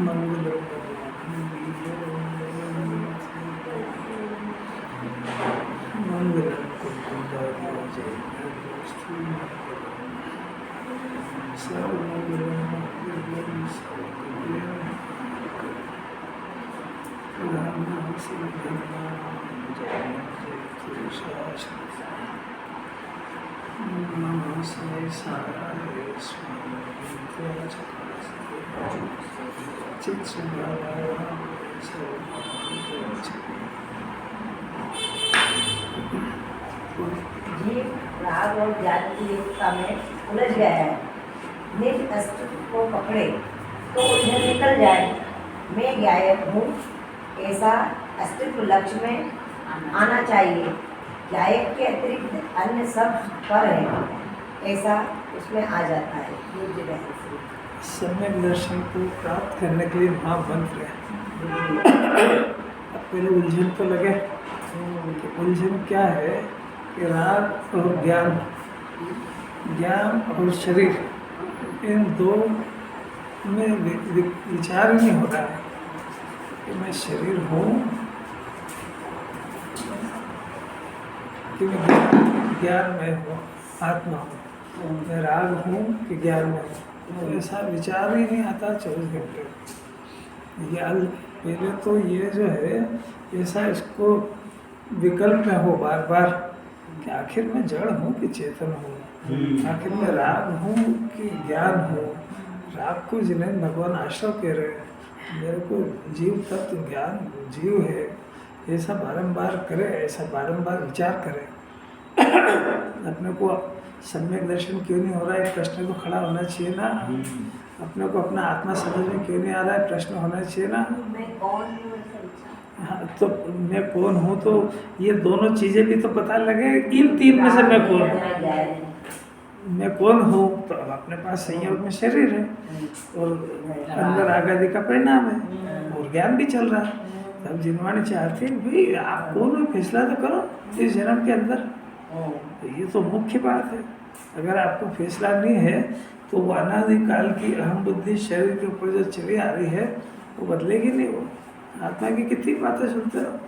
मंगलम जीव राग और ज्ञान की एकता में उलझ गया है। निज अस्तित्व को पकड़े तो उलझन निकल जाए। मैं गायब हूँ, ऐसा अस्तित्व लक्ष्य में आना चाहिए। गायब के अतिरिक्त अन्य सब पर है, ऐसा उसमें आ जाता है। सम्यक दर्शन को प्राप्त करने के लिए महामंत्र है। पहले उलझन तो लगे कि उलझन क्या है कि राग और ज्ञान, ज्ञान और शरीर, इन दो में विचार ही नहीं हो रहा है कि मैं शरीर हूँ कि मैं ज्ञान में हूँ, आत्मा हूँ, मैं राग हूँ कि ज्ञान में हूँ। तो ऐसा विचार ही नहीं आता 24 घंटे। ज्ञान पहले तो ये जो है ऐसा इसको विकल्प में हो बार बार कि आखिर मैं जड़ हूँ कि चेतन हूँ, आखिर मैं राग हूँ कि ज्ञान हूँ। राग को जिन्हें भगवान आश्रव कह रहे हैं, मेरे को जीव तत्व ज्ञान जीव है, ऐसा बारंबार करे, ऐसा बारंबार विचार करे। अपने को सम्यक दर्शन क्यों नहीं हो रहा है, प्रश्न तो खड़ा होना चाहिए ना। अपने को अपना आत्मा समझ में क्यों नहीं आ रहा है, प्रश्न होना चाहिए ना। हाँ, तो मैं कौन हूँ, तो ये दोनों चीजें भी तो पता लगे। इन तीन में से मैं कौन हूँ, मैं कौन हूँ? तो अब अपने पास संयोग में शरीर है और अंदर आगादी का परिणाम है और ज्ञान भी चल रहा है। तब जिनवाणी चाहते हैं भाई आप कौन हो, फैसला तो करो इस जन्म के अंदर। तो ये तो मुख्य बात है। अगर आपको फैसला नहीं है तो वो अनादिकाल की अहम बुद्धि शरीर के ऊपर जो चली आ रही है वो बदलेगी नहीं। वो आत्मा की कितनी बातें सुनते रहो,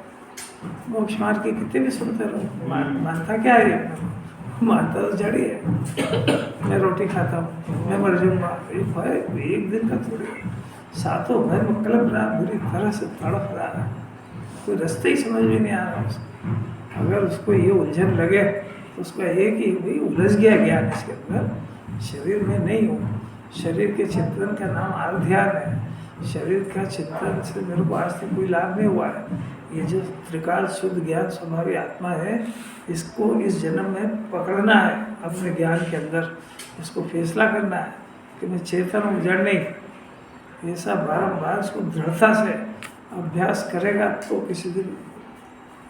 मोक्ष मार्ग की कितनी भी सुनते रहो, मानता क्या है? मानता तो जड़ी है। मैं रोटी खाता हूँ, मैं मर जाऊँगा, एक दिन का थोड़ी। सातों भय में कलप रहा, बुरी तरह से तड़प रहा है, कोई रास्ते ही समझ में नहीं आ रहा उसको। अगर उसको ये उलझन लगे तो उसका एक ही भाई उलझ गया ज्ञान इसके अंदर, शरीर में नहीं हूँ। शरीर के चिंतन का नाम आध्यान है। शरीर का चिंतन से मेरे को आज तक कोई लाभ नहीं हुआ है। ये जो त्रिकाल शुद्ध ज्ञान स्वभावी आत्मा है, इसको इस जन्म में पकड़ना है अपने ज्ञान के अंदर। इसको फैसला करना है कि मैं चेतन हूँ, जड़ नहीं। ऐसा बारंबार उसको दृढ़ता से अभ्यास करेगा तो किसी दिन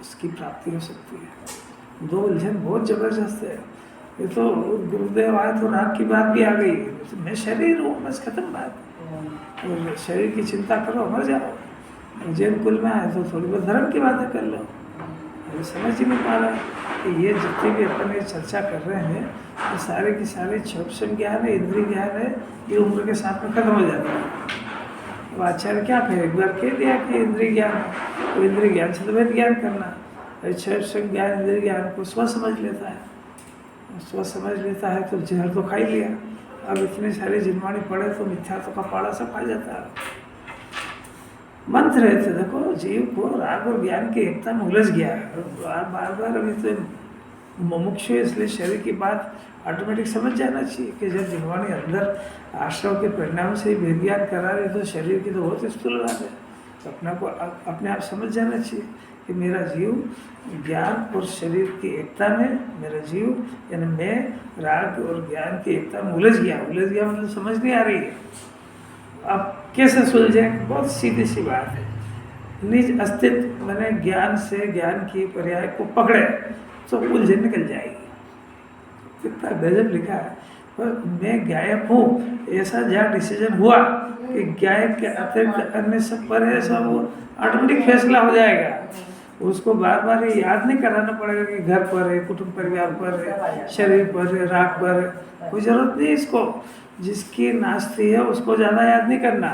उसकी प्राप्ति हो सकती है। दो उलझन बहुत जबरदस्त है। ये तो गुरुदेव आए तो राग की बात भी आ गई, तो मैं शरीर हूँ, बस खत्म बात। और शरीर की चिंता करो, मर जाओ। जैन कुल में आए तो थोड़ी बहुत धर्म की बातें कर लो। अरे समझ ही नहीं पा रहा कि ये जितने भी अपन ये चर्चा कर रहे हैं ये सारे की सारे क्षोभन ज्ञान है, इंद्रिय ज्ञान है, ये उम्र के साथ में खत्म हो जाता है। अब आचार्य क्या कहे, एक बार कह दिया कि इंद्रिय ज्ञान है, तो इंद्रिय ज्ञान से तो वेद ज्ञान करना। क्षोभन ज्ञान इंद्रिय ज्ञान को स्व समझ लेता है, स्व समझ लेता है तो जहर तो खा ही लिया। अब इतने सारे जिनवाणी पढ़े तो मिथ्यात्व का पाड़ा सब खा जाता है। मंत्र है तो देखो, जीव को राग और ज्ञान की एकता में उलझ गया है। बार बार अभी तो मुमुक्षु, इसलिए शरीर की बात ऑटोमेटिक समझ जाना चाहिए कि जब जिनवाणी अंदर आश्रव के परिणाम से भेद ज्ञान करा रहे तो शरीर की तो बहुत स्थूल बात है। तो अपने आप समझ जाना चाहिए कि मेरा जीव ज्ञान और शरीर की एकता में, मेरा जीव यानी मैं राग और ज्ञान की एकता में उलझ गया। उलझ गया मतलब समझ नहीं आ रही है। अब कैसे सुलझे? बहुत सीधी सी बात है। निज अस्तित्व मैंने ज्ञान से, ज्ञान की पर्याय को पकड़े तो उलझन निकल जाएगी। कितना गजब लिखा है। पर मैं गायब हूँ, ऐसा जहाँ डिसीजन हुआ कि गायब के अतिरिक्त अन्य सब पर है, सब वो ऑटोमेटिक फैसला हो जाएगा। उसको बार बार ये याद नहीं कराना पड़ेगा कि घर पर है, कुटुंब परिवार पर है, शरीर पर है, राग पर है, कोई जरूरत नहीं इसको। जिसकी नास्ती है उसको ज़्यादा याद नहीं करना।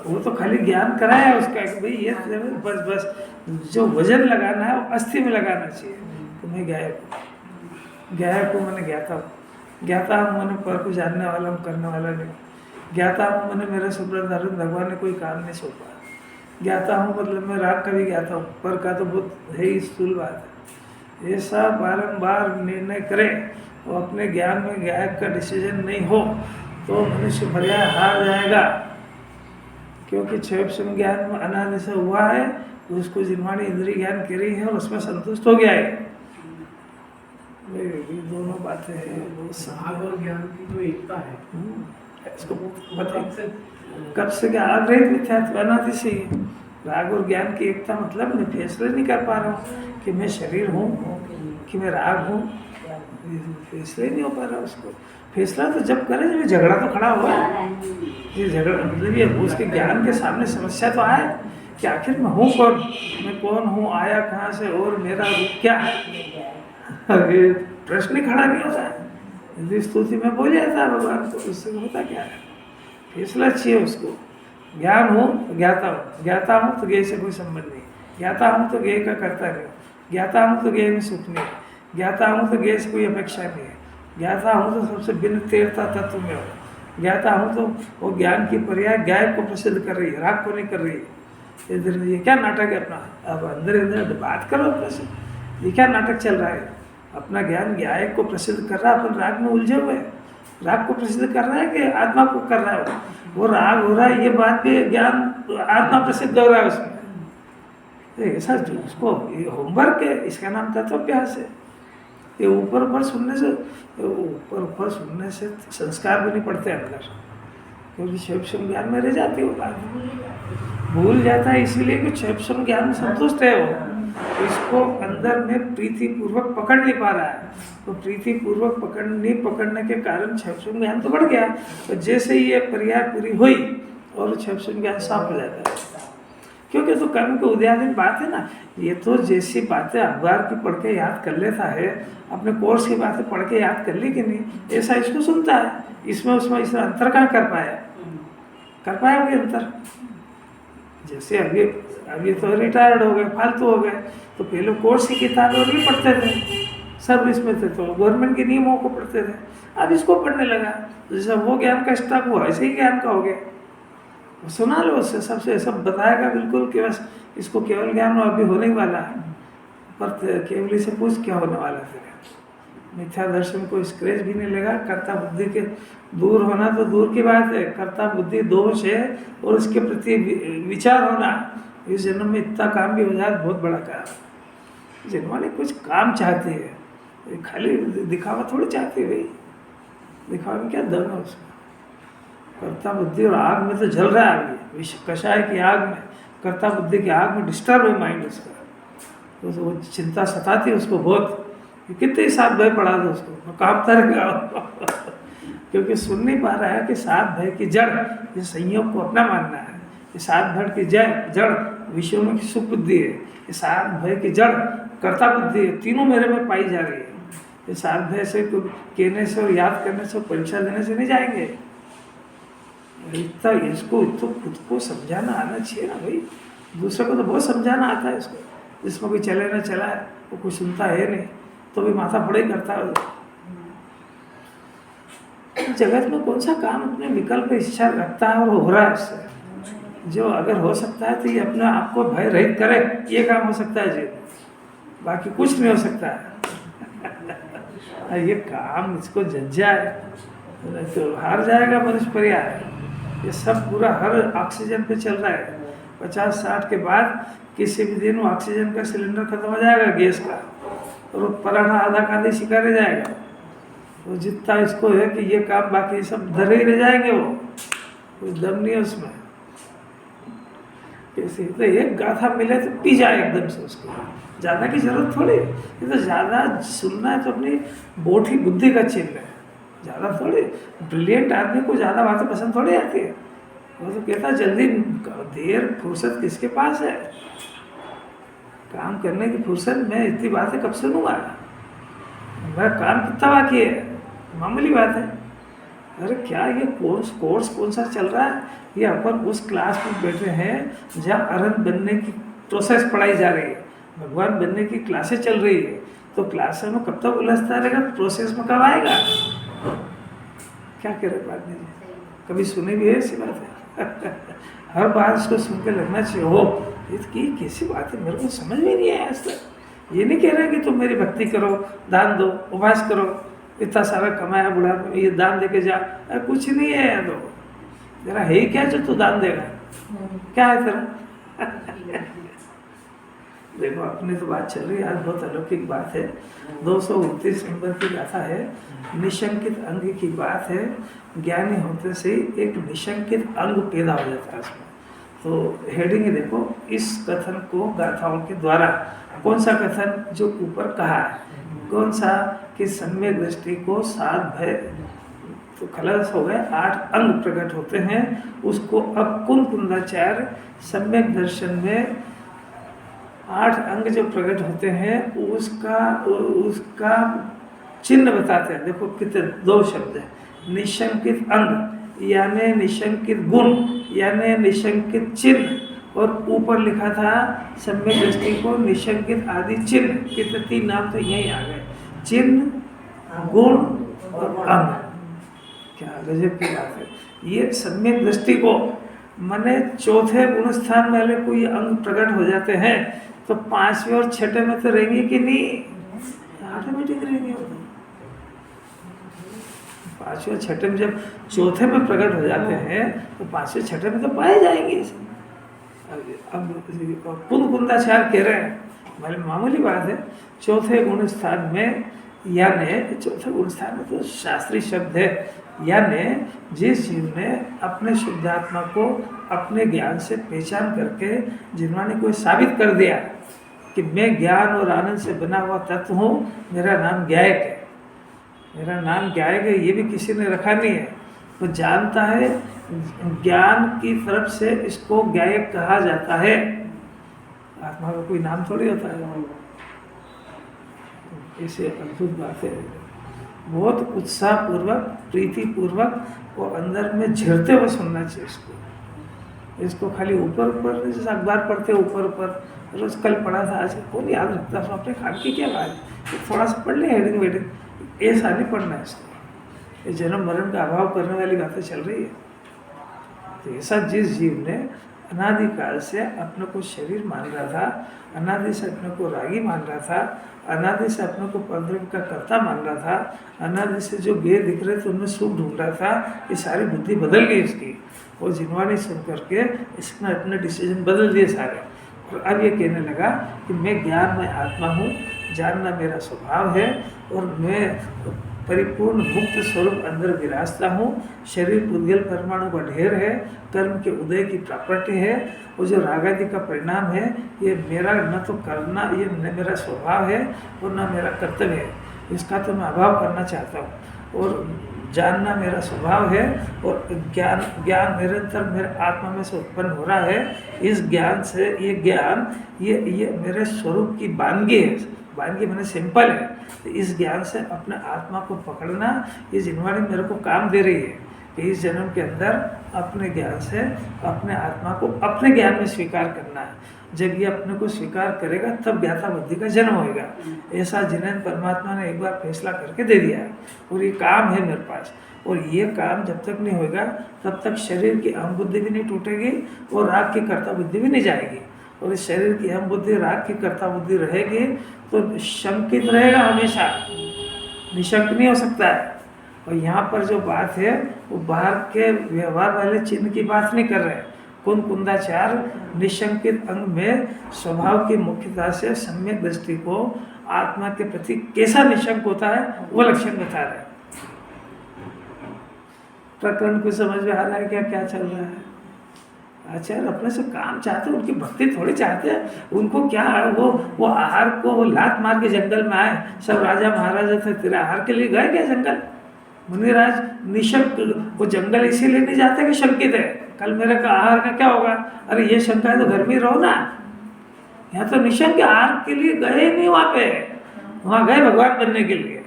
वो तो खाली ज्ञान कराया उसका कि भाई ये बस बस जो वजन लगाना है वो अस्थि में लगाना चाहिए। तो मैं गायक को मैंने ज्ञाता हूँ मैंने, पर को जानने वाला हूँ, करने वाला नहीं। ज्ञाता हूँ मैंने, मेरे सुब्रधारण भगवान ने कोई काम नहीं सौंपा। ज्ञाता हूँ मतलब मैं राग का भी ज्ञाता हूँ, पर का तो बहुत है ही स्थूल बात है। ये सब बारंबार निर्णय करे और अपने ज्ञान में गायक का डिसीजन नहीं हो तो मनुष्य पर्याय हार जाएगा। क्योंकि क्षय ज्ञान में अनादि से हुआ है, तो उसको जिन्वाणी इंद्रिय ज्ञान कर रही है और उसमें संतुष्ट हो गया है। ये दोनों बातें हैं। राग और ज्ञान की जो एकता है इसको पता कब से क्या आग्रहित मिथ्यात्व अनादि से ही। राग और ज्ञान की एकता मतलब मैं फैसले नहीं कर पा रहा हूँ कि मैं शरीर हूँ कि मैं राग हूँ, फैसले नहीं हो पा रहा उसको। फैसला तो जब करे जब झगड़ा तो खड़ा हुआ है। ये झगड़ा मतलब ये उसके ज्ञान के सामने समस्या तो आए कि आखिर मैं हूँ कौन, मैं कौन हूँ, आया कहाँ से और मेरा रूप क्या है। ये प्रश्न ही खड़ा नहीं होता है। यदि स्तुति में बोल जाता है भगवान तो उससे होता क्या है, फैसला चाहिए उसको। ज्ञान हो तो ज्ञाता हूँ तो ज्ञेय से कोई संबंध नहीं, ज्ञाता हूँ तो ज्ञेय का कर्ता नहीं, ज्ञाता हूँ तो ज्ञेय में सुख नहीं, ज्ञाता हूँ तो ज्ञेय से कोई अपेक्षा नहीं है, ज्ञाता हूँ तो सबसे भिन्न तीव्रता तत्व में हो, ज्ञाता हूँ तो वो ज्ञान की पर्याय ज्ञाय को प्रसिद्ध कर रही है, राग को नहीं कर रही है। इधर ये क्या नाटक है अपना, अब अंदर बात करो अपने से, ये क्या नाटक चल रहा है। अपना ज्ञान ज्ञाय को प्रसिद्ध कर रहा है, अपन राग में उलझे हुए हैं। राग को प्रसिद्ध कर रहा है कि आत्मा को कर रहा है, वो राग हो रहा है, ये बात भी ज्ञान आत्मा प्रसिद्ध हो रहा है उसमें। ऐसा उसको ये होमवर्क है, इसका नाम तत्वाभ्यास है। ये ऊपर ऊपर सुनने से संस्कार भी नहीं पड़ते अंदर, क्योंकि क्षय ज्ञान में रह जाती है वो बात, भूल जाता है। इसीलिए कि क्षय ज्ञान में संतुष्ट है वो, इसको अंदर में प्रीति पूर्वक पकड़ नहीं पा रहा है। तो प्रीति पूर्वक पकड़ने के कारण क्षय ज्ञान तो बढ़ गया, तो जैसे ही ये पर्याय पूरी हुई और क्षय ज्ञान साफ हो जाता है। क्योंकि तो कर्म के उदयादीन बात है ना, ये तो जैसी बातें अखबार की पढ़ के याद कर लेता है, अपने कोर्स की बातें पढ़ के याद कर ली कि नहीं, ऐसा इसको सुनता है। इसमें उसमें इसमें अंतर कहाँ कर पाया वो अंतर। जैसे अभी तो रिटायर्ड हो गए, फालतू हो गए, तो पहले कोर्स की किताबें और भी पढ़ते थे, सर्विस में थे तो गवर्नमेंट के नियमों को पढ़ते थे। अब इसको पढ़ने लगा तो जैसा वो ज्ञान का स्टॉक हुआ ऐसे ही ज्ञान का हो गया। सुना लो उससे, सबसे सब बताएगा बिल्कुल कि बस इसको केवल ज्ञान अभी होने वाला है, पर केवली से पूछ क्या होने वाला है। मिथ्या दर्शन को स्क्रेच भी नहीं लगा। कर्ता बुद्धि के दूर होना तो दूर की बात है, कर्ता बुद्धि दोष है और उसके प्रति विचार होना, इस जन्म में इतना काम भी हो जाए बहुत बड़ा काम। जिन्होंने कुछ काम चाहती है, खाली दिखावा थोड़ी चाहती है भाई, दिखावा में क्या दम है उसका। कर्ता बुद्धि और आग में तो जल रहा है अभी, विष कषाय की आग में, कर्ता बुद्धि की आग में डिस्टर्ब है माइंड उसका, तो वो चिंता सताती है उसको बहुत। कितने साथ भय पढ़ा दो उसको, कांपता रहेगा क्योंकि सुन नहीं पा रहा है कि सात भय की जड़, ये संयोग को अपना मानना है। ये सात भय की जड़ विषयों में सुख बुद्धि है, ये सात भय की जड़ कर्ता बुद्धि है, तीनों मेरे में पाई जा रही है। ये सात भय से कहने से और याद करने से, परीक्षा देने से नहीं जाएंगे। इतना इसको तो खुद को समझाना आना चाहिए ना भाई। दूसरे को तो बहुत समझाना आता है इसको, जिसमें कोई चले ना चला है वो कुछ सुनता है नहीं, तो भी माथा फोड़ा ही करता है। जगत में कौन सा काम अपने विकल्प इच्छा रखता है और हो रहा है इससे। जो अगर हो सकता है तो ये अपने आप को भय रहित करे, ये काम हो सकता है जी, बाकी कुछ नहीं हो सकता है। ये काम इसको जज्जा है तो हार जाएगा मनुष्य पर्याय। ये सब पूरा हर ऑक्सीजन पे चल रहा है। 50-60 के बाद किसी भी दिन ऑक्सीजन का सिलेंडर खत्म हो जाएगा गैस का, और वो पराठा आधा कांधे शिका रह जाएगा। तो जितना इसको है कि ये काम बाकी सब धरे ही रह जाएंगे, वो कोई दम नहीं है उसमें। कैसे तो एक गाथा मिले तो पी जाए एकदम से उसको, ज़्यादा की जरूरत थोड़ी। ये तो ज़्यादा सुनना है तो अपनी बोठी बुद्धि का चिन्ह है, ज़्यादा थोड़ी। ब्रिलियंट आदमी को ज़्यादा बातें पसंद थोड़ी आती है, वो तो कहता जल्दी देर फुर्सत किसके पास है, काम करने की फुर्सत में इतनी बातें कब सुनूंगा, मेरा काम कितना बाकी है, मामूली बात है। अरे क्या ये कोर्स कौन सा चल रहा है? ये अपन उस क्लास में बैठे हैं जहाँ अरहंत बनने की प्रोसेस पढ़ाई जा रही है, भगवान बनने की क्लासेस चल रही है। तो क्लास में कब तक उलझता रहेगा, प्रोसेस में कब आएगा? क्या कह रहे बात नहीं, कभी सुनी भी है ऐसी बात है? हर बार इसको सुन के लगना चाहिए हो ये कैसी बात है, मेरे को समझ में नहीं आया आज तक। ये नहीं कह रहे कि तुम मेरी भक्ति करो, दान दो, उपवास करो, इतना सारा कमाया बुढ़ा ये दान दे के जा, कुछ नहीं है। तो तेरा है ही क्या जो तू दान देगा, क्या है तेरा? देखो अपनी तो बात चल रही है, आज बहुत अलौकिक बात है। 229 नंबर की गाथा है, निशंकित अंग की बात है। ज्ञानी होते से एक निशंकित अंग पैदा हो जाता है उसमें। तो हेडिंग देखो इस कथन को गाथाओं के द्वारा, कौन सा कथन जो ऊपर कहा है, कौन सा कि सम्यक दृष्टि को 7 भय तो खलास हो गए, 8 अंग प्रकट होते हैं। उसको अब कुंदाचार्य सम्यक दर्शन में 8 अंग जो प्रकट होते हैं उसका चिन्ह बताते हैं। देखो कितने 2 शब्द है, निशंकित अंग यानी निशंकित गुण यानी निशंकित चिन्ह, और ऊपर लिखा था सम्यक दृष्टि को निशंकित आदि चिन्ह। कितने 3 नाम तो यही आ गए, चिन्ह, गुण और अंग। क्या गजब की बात है। ये सम्यक दृष्टि को माने चौथे गुण स्थान वाले कोई अंग प्रकट हो जाते हैं तो 5वें और 6ठे में तो रहेंगे कि नहीं, ऑटोमेटिक रहेंगे। 5वें और 6ठे में जब चौथे में प्रकट हो जाते हैं तो 5वें 6ठे में तो पाए जाएंगे। अब कुंदाचार्य कह रहे हैं मामूली बात है, चौथे गुण स्थान में, यानी चौथे गुण स्थान में तो शास्त्रीय शब्द है, यानी जिस जीव ने अपने शुद्धात्मा को अपने ज्ञान से पहचान करके जिन्होंने कोई साबित कर दिया कि मैं ज्ञान और आनंद से बना हुआ तत्व हूँ, मेरा नाम ज्ञायक है, मेरा नाम ज्ञायक है, ये भी किसी ने रखा नहीं है। वो जानता है ज्ञान की तरफ से इसको ज्ञायक कहा जाता है। आत्मा का कोई नाम थोड़ी होता है। ऐसे अद्भुत बात है, बहुत उत्साहपूर्वक प्रीतिपूर्वक और अंदर में झिरते हुए सुनना चाहिए इसको खाली ऊपर जैसे अखबार पढ़ते ऊपर रोज कल पढ़ा था आज कौन याद रखता है, अपने खान की क्या बात है, थोड़ा सा पढ़ ले हेडिंग वेडिंग, ऐसा नहीं पढ़ना है इसको। ये जन्म मरण का अभाव करने वाली बातें चल रही है। तो ऐसा जिस जीव ने अनादिकाल से अपने को शरीर मान रहा था, अनादि से अपने को रागी मान रहा था, अनादि से अपने को परब्रह्म का कर्ता मान रहा था, अनादि से जो गे दिख रहे थे उनमें सुख ढूंढ रहा था, ये सारी बुद्धि बदल गई इसकी। और जिनवानी सुन करके इसने अपने डिसीजन बदल दिए सारे, और अब ये कहने लगा कि मैं ज्ञान में आत्मा हूँ, जानना मेरा स्वभाव है, और मैं परिपूर्ण मुक्त स्वरूप अंदर विराजता हूँ। शरीर पुद्गल परमाणु का ढेर है, कर्म के उदय की प्रॉपर्टी है, और जो रागादि का परिणाम है ये मेरा न तो करना, ये न मेरा स्वभाव है और न मेरा कर्तव्य है, इसका तो मैं अभाव करना चाहता हूँ। और जानना मेरा स्वभाव है, और ज्ञान निरंतर मेरे आत्मा में से उत्पन्न हो रहा है। इस ज्ञान से ये ज्ञान ये मेरे स्वरूप की वानगी है, वानगी मैंने सिंपल है। तो इस ज्ञान से अपने आत्मा को पकड़ना, ये जिनवाणी मेरे को काम दे रही है कि इस जन्म के अंदर अपने ज्ञान से अपने आत्मा को अपने ज्ञान में स्वीकार करना है। जब ये अपने को स्वीकार करेगा तब ज्ञाता बुद्धि का जन्म होगा। ऐसा जिन्हें परमात्मा ने एक बार फैसला करके दे दिया है, और ये काम है मेरे पास। और ये काम जब तक नहीं होगा तब तक शरीर की अहम बुद्धि भी नहीं टूटेगी और राग की कर्ता बुद्धि भी नहीं जाएगी। और इस शरीर की अहम बुद्धि राग की कर्ता बुद्धि रहेगी तो शंकित रहेगा, हमेशा निशंक नहीं हो सकता है। और यहाँ पर जो बात है वो बाहर के व्यवहार वाले चिन्ह की बात नहीं कर रहे हैं। कुंदाचार निशंकित अंग में स्वभाव की मुख्यता से सम्यक दृष्टि को आत्मा के प्रति कैसा निशंक होता है वो लक्षण बता रहे हैं। प्रकरण को समझ में आ रहा है क्या क्या चल रहा है? आचार्य अपने से काम चाहते हैं, उनकी भक्ति थोड़ी चाहते हैं। उनको क्या है, वो आहार को वो लात मार के जंगल में आए, सब राजा महाराजा थे, तेरे आहार के लिए गए क्या जंगल? मुनिराज निशंक, वो जंगल इसीलिए नहीं जाते कि शंकित है, कल मेरे का आहार का क्या होगा, अरे ये शंका है तो घर में रहो ना। यहाँ तो निशंक आहार के लिए गए नहीं, वहाँ गए भगवान बनने के लिए।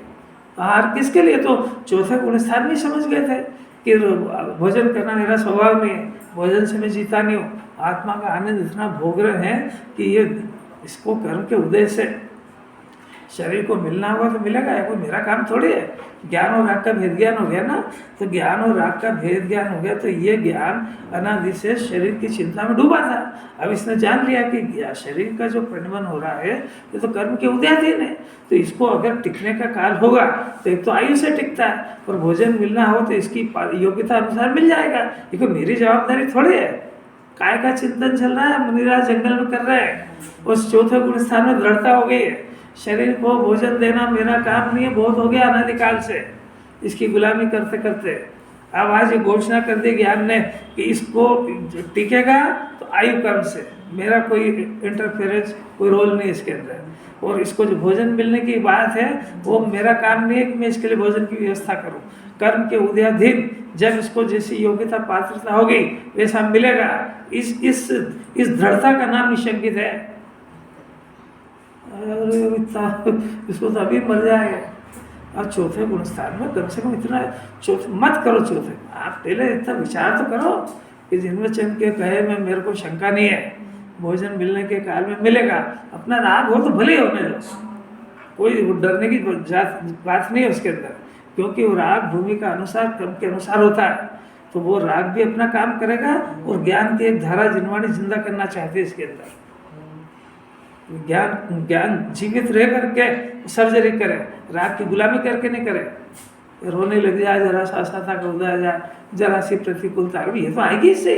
आहार किसके लिए? तो चौथे गुण स्थान नहीं समझ गए थे। कि भोजन करना मेरा स्वभाव नहीं है, भोजन से मैं जीता नहीं हूँ, आत्मा का आनंद इतना भोग रहे हैं कि ये इसको कर्म के उदय से शरीर को मिलना होगा तो मिलेगा, कोई मेरा काम थोड़ी है। ज्ञान और राग का भेद ज्ञान हो गया ना, तो ज्ञान और राग का भेद ज्ञान हो गया, तो ये ज्ञान अनादि से शरीर की चिंता में डूबा था। अब इसने जान लिया कि शरीर का जो परिणमन हो रहा है ये तो कर्म के उदयाधीन है, तो इसको अगर टिकने का काल होगा तो एक तो आयु से टिकता है, और भोजन मिलना हो तो इसकी योग्यता अनुसार मिल जाएगा। ये कोई मेरी जवाबदारी थोड़ी है। काय का चिंतन चल रहा है, मुनिराज जंगल में कर रहे हैं, उस चौथे गुण स्थान में दृढ़ता हो गई है। शरीर को भोजन देना मेरा काम नहीं है, बहुत हो गया अनादिकाल से इसकी गुलामी करते करते। अब आज ये घोषणा कर दी ज्ञान ने कि इसको टिकेगा तो आयु कर्म से, मेरा कोई इंटरफेरेंस, कोई रोल नहीं इसके अंदर। और इसको जो भोजन मिलने की बात है वो मेरा काम नहीं है कि मैं इसके लिए भोजन की व्यवस्था करूं। कर्म के उदयाधीन जब इसको जैसी योग्यता पात्रता हो गई वैसा मिलेगा। इस दृढ़ता का नाम निशंकित है। अरे इसको तो अभी मर जाएगा। अब चौथे गुण स्थान में कम से कम इतना चौथे मत करो। चौथे आप पहले इतना विचार तो करो कि जिनमें चंद के कहे में मेरे को शंका नहीं है, भोजन मिलने के काल में मिलेगा। अपना राग हो तो भले होने दो, कोई डरने की बात नहीं है उसके अंदर, क्योंकि वो राग भूमि का अनुसार क्रम के अनुसार होता है। तो वो राग भी अपना काम करेगा और ज्ञान की एक धारा जिनवाणी जिंदा करना चाहते हैं इसके अंदर। ज्ञान जीवित रह करके सर्जरी करे, राग की गुलामी करके नहीं करे। रोने लग जाए, जरा सा असहता का उदय आ जाए, जरा सी प्रतिकूलता, अभी ये तो आएगी इससे।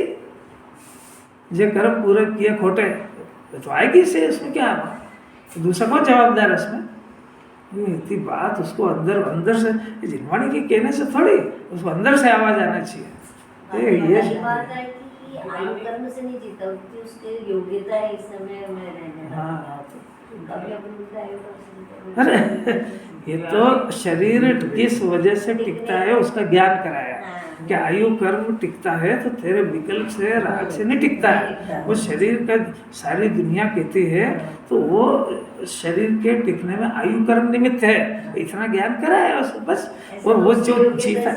जो कर्म पूरे किए खोटे तो आएगी इससे, इसमें क्या है? तो दूसरा कौन जवाबदार है इसमें? ये इतनी बात उसको अंदर से जिनवाणी की कहने से थोड़ी, उसको अंदर से आवाज आना चाहिए। ये आयु कर्म से नहीं जीता, उसकी योग्यता है इस समय में रहने। हाँ, कभी अपनी आयु कर्म से अरे ये तो शरीर किस वजह से टिकता है उसका ज्ञान कराया। क्या आयु कर्म टिकता है तो तेरे विकल्प से, राग से नहीं टिकता है। वो शरीर का सारी दुनिया कहती है तो वो शरीर के टिकने में आयु कर्म निमित्त है, इतना ज्ञान कराया बस। और वो जो जीता,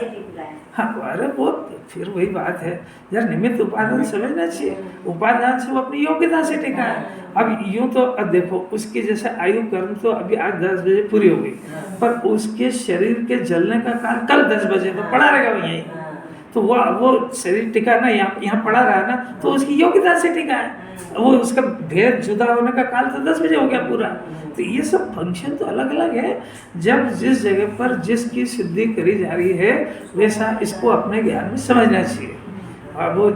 हाँ अरे वो फिर वही बात है यार, निमित्त उपादान समझना चाहिए। उपादान से वो अपनी योग्यता से टिका है। अब यूं तो अब देखो उसकी जैसे आयु कर्म तो अभी आज 10 बजे पूरी हो गई, पर उसके शरीर के जलने का काल कल 10 बजे तो पड़ा रहेगा वो यहीं। तो वो शरीर टिका ना, यहाँ पड़ा रहा ना, तो उसकी योग्यता से टिका है। वो उसका भेद जुदा होने का काल तो 10 बजे हो गया पूरा। तो ये सब फंक्शन तो अलग अलग है। जब जिस जगह पर जिसकी सिद्धि करी जा रही है वैसा इसको अपने ज्ञान में समझना चाहिए। और वो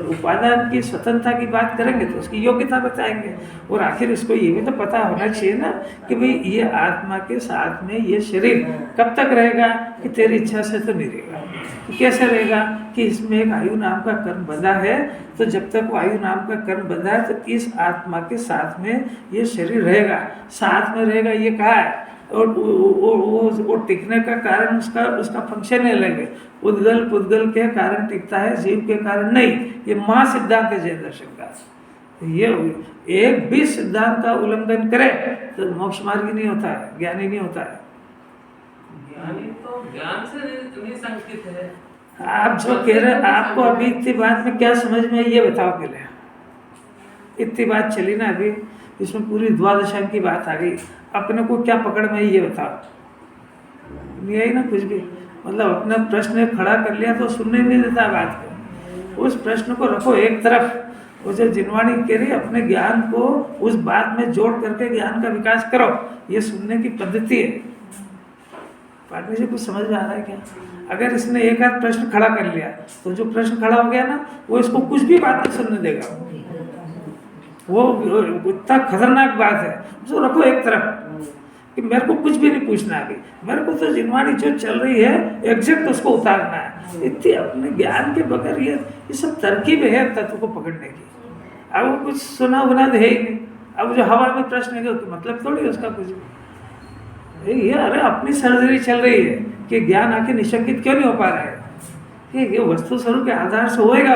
उपादान की स्वतंत्रता की बात करेंगे तो उसकी योग्यता बताएंगे। और आखिर इसको ये भी तो पता होना चाहिए ना कि भाई ये आत्मा के साथ में ये शरीर कब तक रहेगा, कि तेरी इच्छा से तो नहीं रहेगा। तो कैसे रहेगा कि इसमें एक आयु नाम का कर्म बंधा है, तो जब तक वो आयु नाम का कर्म बंधा है तो इस आत्मा के साथ में ये शरीर रहेगा, साथ में रहेगा। ये कहा है और वो टिकने का कारण उसका फंक्शन है अलग है। उद्गल पुद्गल के कारण टिकता है, जीव के कारण नहीं। ये महा सिद्धांत है जैन दर्शन का। ये एक भी सिद्धांत का उल्लंघन करे तो मोक्ष मार्गी नहीं होता है, ज्ञानी नहीं होता है। ज्ञानी तो ज्ञान से नहीं संकित है। आप जो कह रहे हैं, आपको अभी इतनी बात में क्या समझ में आई ये बताओ पहले। इतनी बात चली ना अभी, इसमें पूरी द्वादशांग की बात आ गई। अपने को क्या पकड़ में ये बताओ, नहीं आई ना कुछ भी। मतलब अपना प्रश्न खड़ा कर लिया तो सुनने नहीं देता बात को। उस प्रश्न को रखो एक तरफ। वो जो जिनवाणी कह रही अपने ज्ञान को उस बात में जोड़ करके ज्ञान का विकास करो, ये सुनने की पद्धति है। पाटनी जी कुछ समझ में आ रहा है क्या? अगर इसने एक आध प्रश्न खड़ा कर लिया तो जो प्रश्न खड़ा हो गया ना वो इसको कुछ भी बात नहीं सुनने देगा। वो इतना खतरनाक बात है, उसको रखो एक तरफ कि मेरे को कुछ भी नहीं पूछना है। अभी मेरे को तो जिनवाणी जो चल रही है एग्जैक्ट उसको उतारना है। इतनी अपने ज्ञान के बगैर ये सब तरकीब है तत्व को पकड़ने की। अब वो कुछ सुना बुना है ही नहीं। अब जो हवा में प्रश्न है मतलब थोड़ी उसका कुछ भी ये। अरे अपनी सर्जरी चल रही है कि ज्ञान आके निशंकित क्यों नहीं हो पा रहा है। ये वस्तु स्वरूप के आधार से होएगा,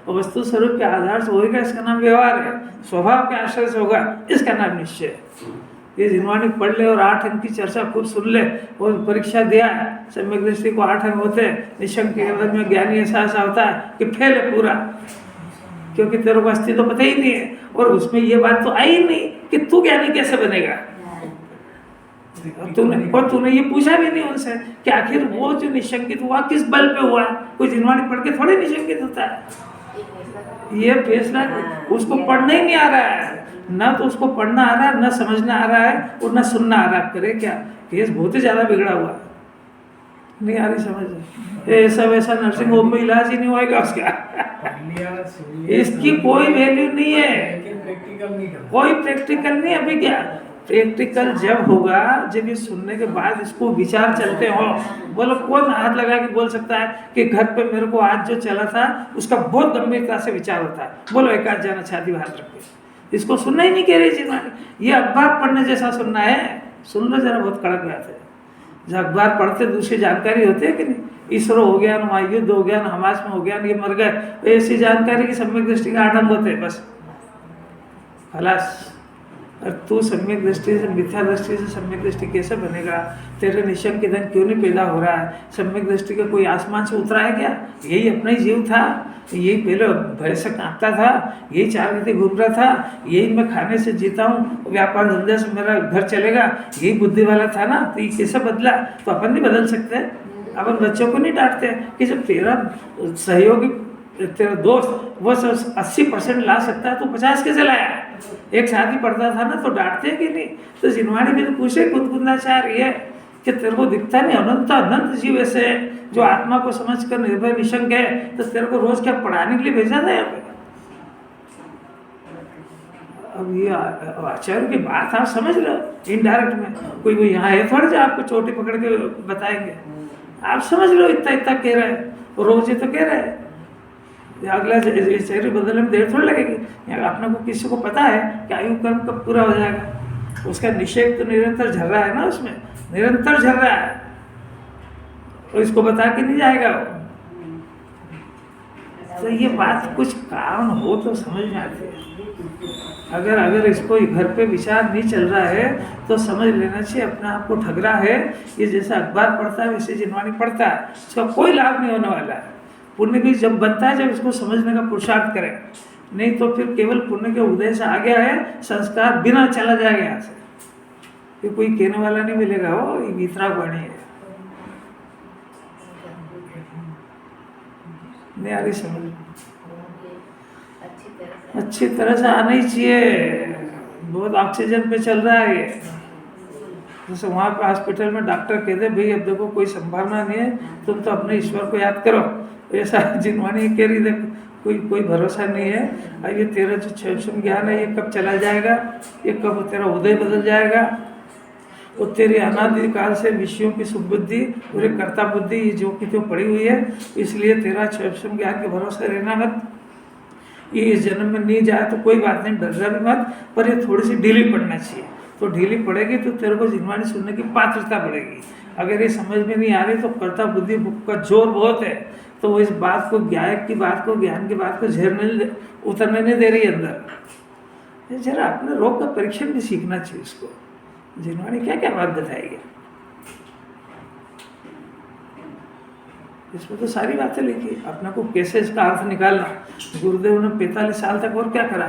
वो वस्तु स्वरूप के आधार से होएगा, इसका नाम व्यवहार है। स्वभाव के आश्रय से होगा, इसका नाम निश्चय है। ये जिनवाणी पढ़ ले और 8 अंक की चर्चा खूब सुन ले और परीक्षा दिया, सम्यक दृष्टि को 8 अंक होते, निशंक के हृदय में ज्ञानी ऐसा होता है कि फेल है पूरा, क्योंकि तेरे को अस्तित्व तो पता ही नहीं है और उसमें ये बात तो आई नहीं कि तू ज्ञानी कैसे बनेगा। तूने ये पूछा भी नहीं उनसे कि आखिर वो जो निशंकित हुआ किस बल पे हुआ। कोई जिनवाणी पढ़ के थोड़ी निशंकित होता है। ये फैसला उसको पढ़ना ही नहीं आ रहा है, ना तो उसको पढ़ना आ रहा है, ना समझना आ रहा है और ना सुनना आ रहा है। करे क्या, केस बहुत ही ज्यादा बिगड़ा हुआ है, नहीं आ रही समझ। ऐसा वैसा नर्सिंग होम में इलाज ही नहीं होएगा उसका। इसकी कोई वैल्यू नहीं है, कोई प्रैक्टिकल नहीं। अभी क्या प्रैक्टिकल जब होगा जब ये सुनने के बाद इसको विचार चलते हो। बोलो कौन हाथ लगा के बोल सकता है कि घर पे मेरे को आज जो चला था उसका बहुत गंभीरता से विचार होता है। बोलो एक आध जाना छाती हाथ रख के, इसको सुनना ही नहीं कह रही जिन्होंने। ये अखबार पढ़ने जैसा सुनना है, सुन लो जरा, बहुत कड़क बात है। जब अखबार पढ़ते दूसरी जानकारी होती है कि नहीं, इसरो हो गया, महायुद्ध हो गया, हमास में हो गया, ये मर गए, ऐसी जानकारी की सम्यक दृष्टि का 8 अंक होते हैं बस, खलास। और तू सम्यक दृष्टि से मिथ्या दृष्टि से सम्यक दृष्टि कैसे बनेगा? तेरे निशंक के धन क्यों नहीं पैदा हो रहा है? सम्यक दृष्टि का कोई आसमान से उतरा है क्या? यही अपना ही जीव था, यही पहले भय से कांपता था, यही चार गति घूम रहा था, यही मैं खाने से जीता हूँ, व्यापार धंधे से मेरा घर चलेगा, यही बुद्धि वाला था ना। तो ये कैसे बदला? तो अपन नहीं बदल सकते। अपन बच्चों को नहीं डांटते कि जब तेरा सहयोगी, तेरा दोस्त वो 80% ला सकता है तो 50 कैसे लाया? एक साथ ही पढ़ता था ना, तो डांटते कि नहीं? तो जिनवाणी भी तो पूछे कुंदकुंदाचार्य ये कि तेरे को दिखता नहीं अनंत जीव ऐसे जो आत्मा को समझ कर निर्भय निशंक है, तो तेरे को रोज क्या पढ़ाने के लिए भेजा था यहाँ पे? अब ये आचार्य की बात आप समझ लो इनडायरेक्ट में, कोई वो यहाँ है थोड़ा जो आपको चोटी पकड़ के बताएंगे। आप समझ लो इतना इतना कह रहे हैं, रोज ये तो कह रहे हैं। अगला शरीर बदलने में देर थोड़ी लगेगी। अपने को किसी को पता है कि आयु कर्म कब पूरा हो जाएगा, उसका निषेध तो निरंतर झर रहा है ना, उसमें निरंतर झर रहा है, तो इसको बता के नहीं जाएगा वो। तो ये बात कुछ कारण हो तो समझ में आती है। अगर इसको घर पे विचार नहीं चल रहा है तो समझ लेना चाहिए अपने आप को ठग रहा है। ये जैसा अखबार पढ़ता है वैसे जिनवाणी पढ़ता है, उसका कोई लाभ नहीं होने वाला है। पुण्य भी जब बनता है जब इसको समझने का पुरुषार्थ करें, नहीं तो फिर केवल पुण्य के उदय से आ गया है, संस्कार बिना चला जाएगा यहाँ से। ये कोई कहने वाला नहीं मिलेगा, वो वितराग वाणी है। नहीं आ रही समझ? अच्छी तरह से आना ही चाहिए। बहुत ऑक्सीजन पे चल रहा है ये। जैसे वहाँ पे हॉस्पिटल में डॉक्टर कहते भाई अब देखो कोई संभावना नहीं है, तुम तो अपने ईश्वर को याद करो। ऐसा जिनवाणी कह रही देख कोई भरोसा नहीं है। अब ये तेरा जो क्षम ज्ञान है ये कब चला जाएगा, ये कब तेरा उदय बदल जाएगा। वो तेरी अनादि काल से विषयों की सुबुद्धि पूरे कर्ता बुद्धि ये जो कि तो पड़ी हुई है, इसलिए तेरा क्षम ज्ञान के भरोसे रहना मत। ये इस जन्म में नहीं जाए तो कोई बात नहीं, डरना भी मत, पर ये थोड़ी सी ढीली पड़ना चाहिए। तो ढीली पड़ेगी तो तेरे को जिनवाणी सुनने की पात्रता बढ़ेगी। अगर ये समझ में नहीं आ रही तो कर्ता बुद्धि का जोर बहुत है, तो वो इस बात को ज्ञायक की बात को ज्ञान की बात को झेलने उतरने नहीं दे रही अंदर। जरा अपने रोग का परीक्षण भी सीखना चाहिए इसको। जिनवाणी क्या क्या बात बताएगी, इसमें तो सारी बातें लिखी। अपने को कैसे इसका अर्थ निकालना। गुरुदेव ने 45 साल तक और क्या करा,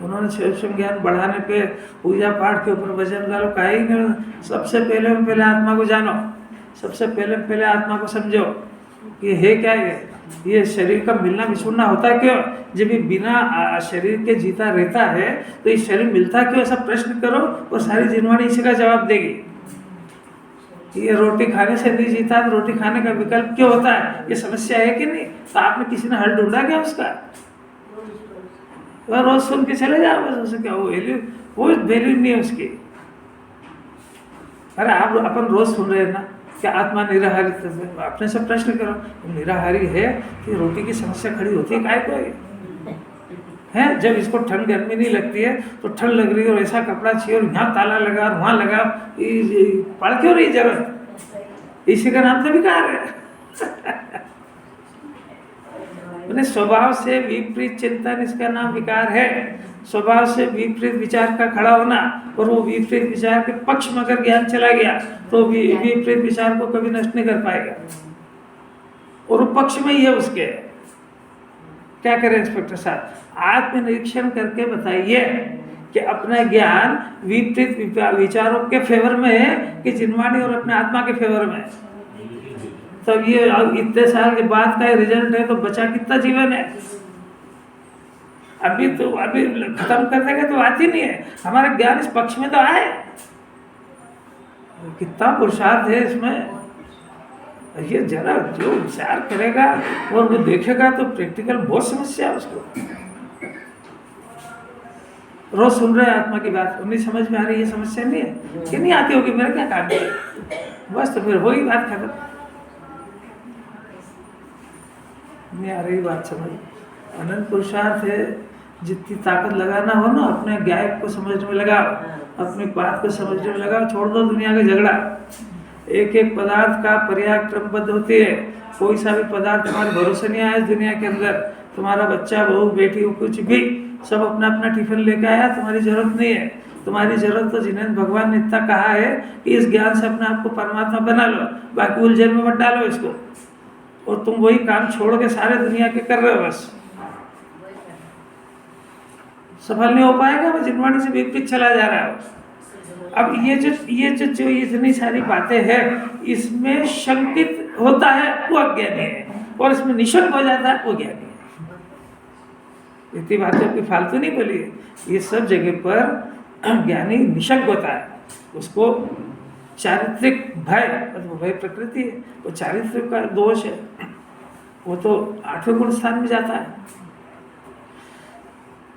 उन्होंने क्षम ज्ञान बढ़ाने पे पूजा पाठ के ऊपर वजन डालो, कहा ही नहीं। सबसे पहले आत्मा को जानो, सबसे पहले आत्मा को समझो कि है क्या ये शरीर का मिलना विछुड़ना होता क्यों? जब ये बिना शरीर के जीता रहता है तो ये शरीर मिलता क्यों, ऐसा प्रश्न करो और सारी जिनवाणी इसी का जवाब देगी। ये रोटी खाने से नहीं जीता तो रोटी खाने का विकल्प क्यों होता है, ये समस्या है कि नहीं? तो आपने किसी ने हल ढूंढा क्या उसका? वह रोज सुन के चले जाओ बस, उससे क्या वो वैल्यू नहीं है उसकी। अरे आप अपन रोज सुन रहे हैं ना क्या आत्मा निराहारी, अपने से प्रश्न करो, निराहारी है कि रोटी की समस्या खड़ी होती है काय को है? जब इसको ठंड गर्मी नहीं लगती है तो ठंड लग रही है और ऐसा कपड़ा चाहिए और यहाँ ताला लगा और वहाँ लगा, पड़ क्यों रही जरूरत? इसी का नाम तो विकार है। मैंने स्वभाव से विपरीत चिंतन, इसका नाम विकार है। स्वभाव से विपरीत विचार का खड़ा होना, और वो विपरीत विचार के पक्ष में अगर ज्ञान चला गया तो विपरीत विचार को कभी नष्ट नहीं कर पाएगा, और वो पक्ष में ही है उसके। क्या करें इंस्पेक्टर साहब? आत्मनिरीक्षण करके बताइए कि अपना ज्ञान विपरीत विचारों के फेवर में है कि जिनवाणी और अपने आत्मा के फेवर में है। तब ये इतने साल के बाद का रिजल्ट है, तो बचा कितना जीवन है? अभी खत्म कर देगा तो आती नहीं है। हमारा ज्ञान इस पक्ष में तो आए, कितना पुरुषार्थ है इसमें। ये जरा जो विचार करेगा और वो देखेगा तो प्रैक्टिकल बहुत समस्या है उसको। रोज सुन रहे हैं आत्मा की बात, नहीं समझ में आ रही, ये समस्या नहीं है कि नहीं आती होगी, मेरा क्या काम है? बस तो फिर होगी बात खत्म। नहीं आ रही बात समझ, अनंत पुरुषार्थ है। जितनी ताकत लगाना हो ना, अपने गायक को समझने में लगाओ, अपनी बात को समझने में लगाओ, छोड़ दो दुनिया का झगड़ा। एक एक पदार्थ का पर्याय क्रमबद्ध होती है। कोई सा भी पदार्थ तुम्हारे भरोसे नहीं आया इस दुनिया के अंदर। तुम्हारा बच्चा, बहू, बेटी हो, कुछ भी, सब अपना अपना टिफिन लेके आया, तुम्हारी जरूरत नहीं है। तुम्हारी जरूरत तो जिन्हें भगवान ने इतना कहा है कि इस ज्ञान से अपने आप को परमात्मा बना लो, बाकी उलझन में मत डालो इसको। और तुम वही काम छोड़ के सारे दुनिया के कर रहे हो, बस सफल नहीं हो पाएगा। वो जिनवाणी से विपरीत चला जा रहा है। अब ये जो इतनी सारी बातें हैं, इसमें शंकित होता है वो अज्ञानी है, और इसमें निशंक हो जाता है वो ज्ञानी है। इतनी बातें आपकी फालतू नहीं बोली है। ये सब जगह पर ज्ञानी निशंक होता है। उसको चारित्रिक भय, भय प्रकृति है, वो चारित्रिक का दोष है, वो तो 8वें गुण स्थान में जाता है।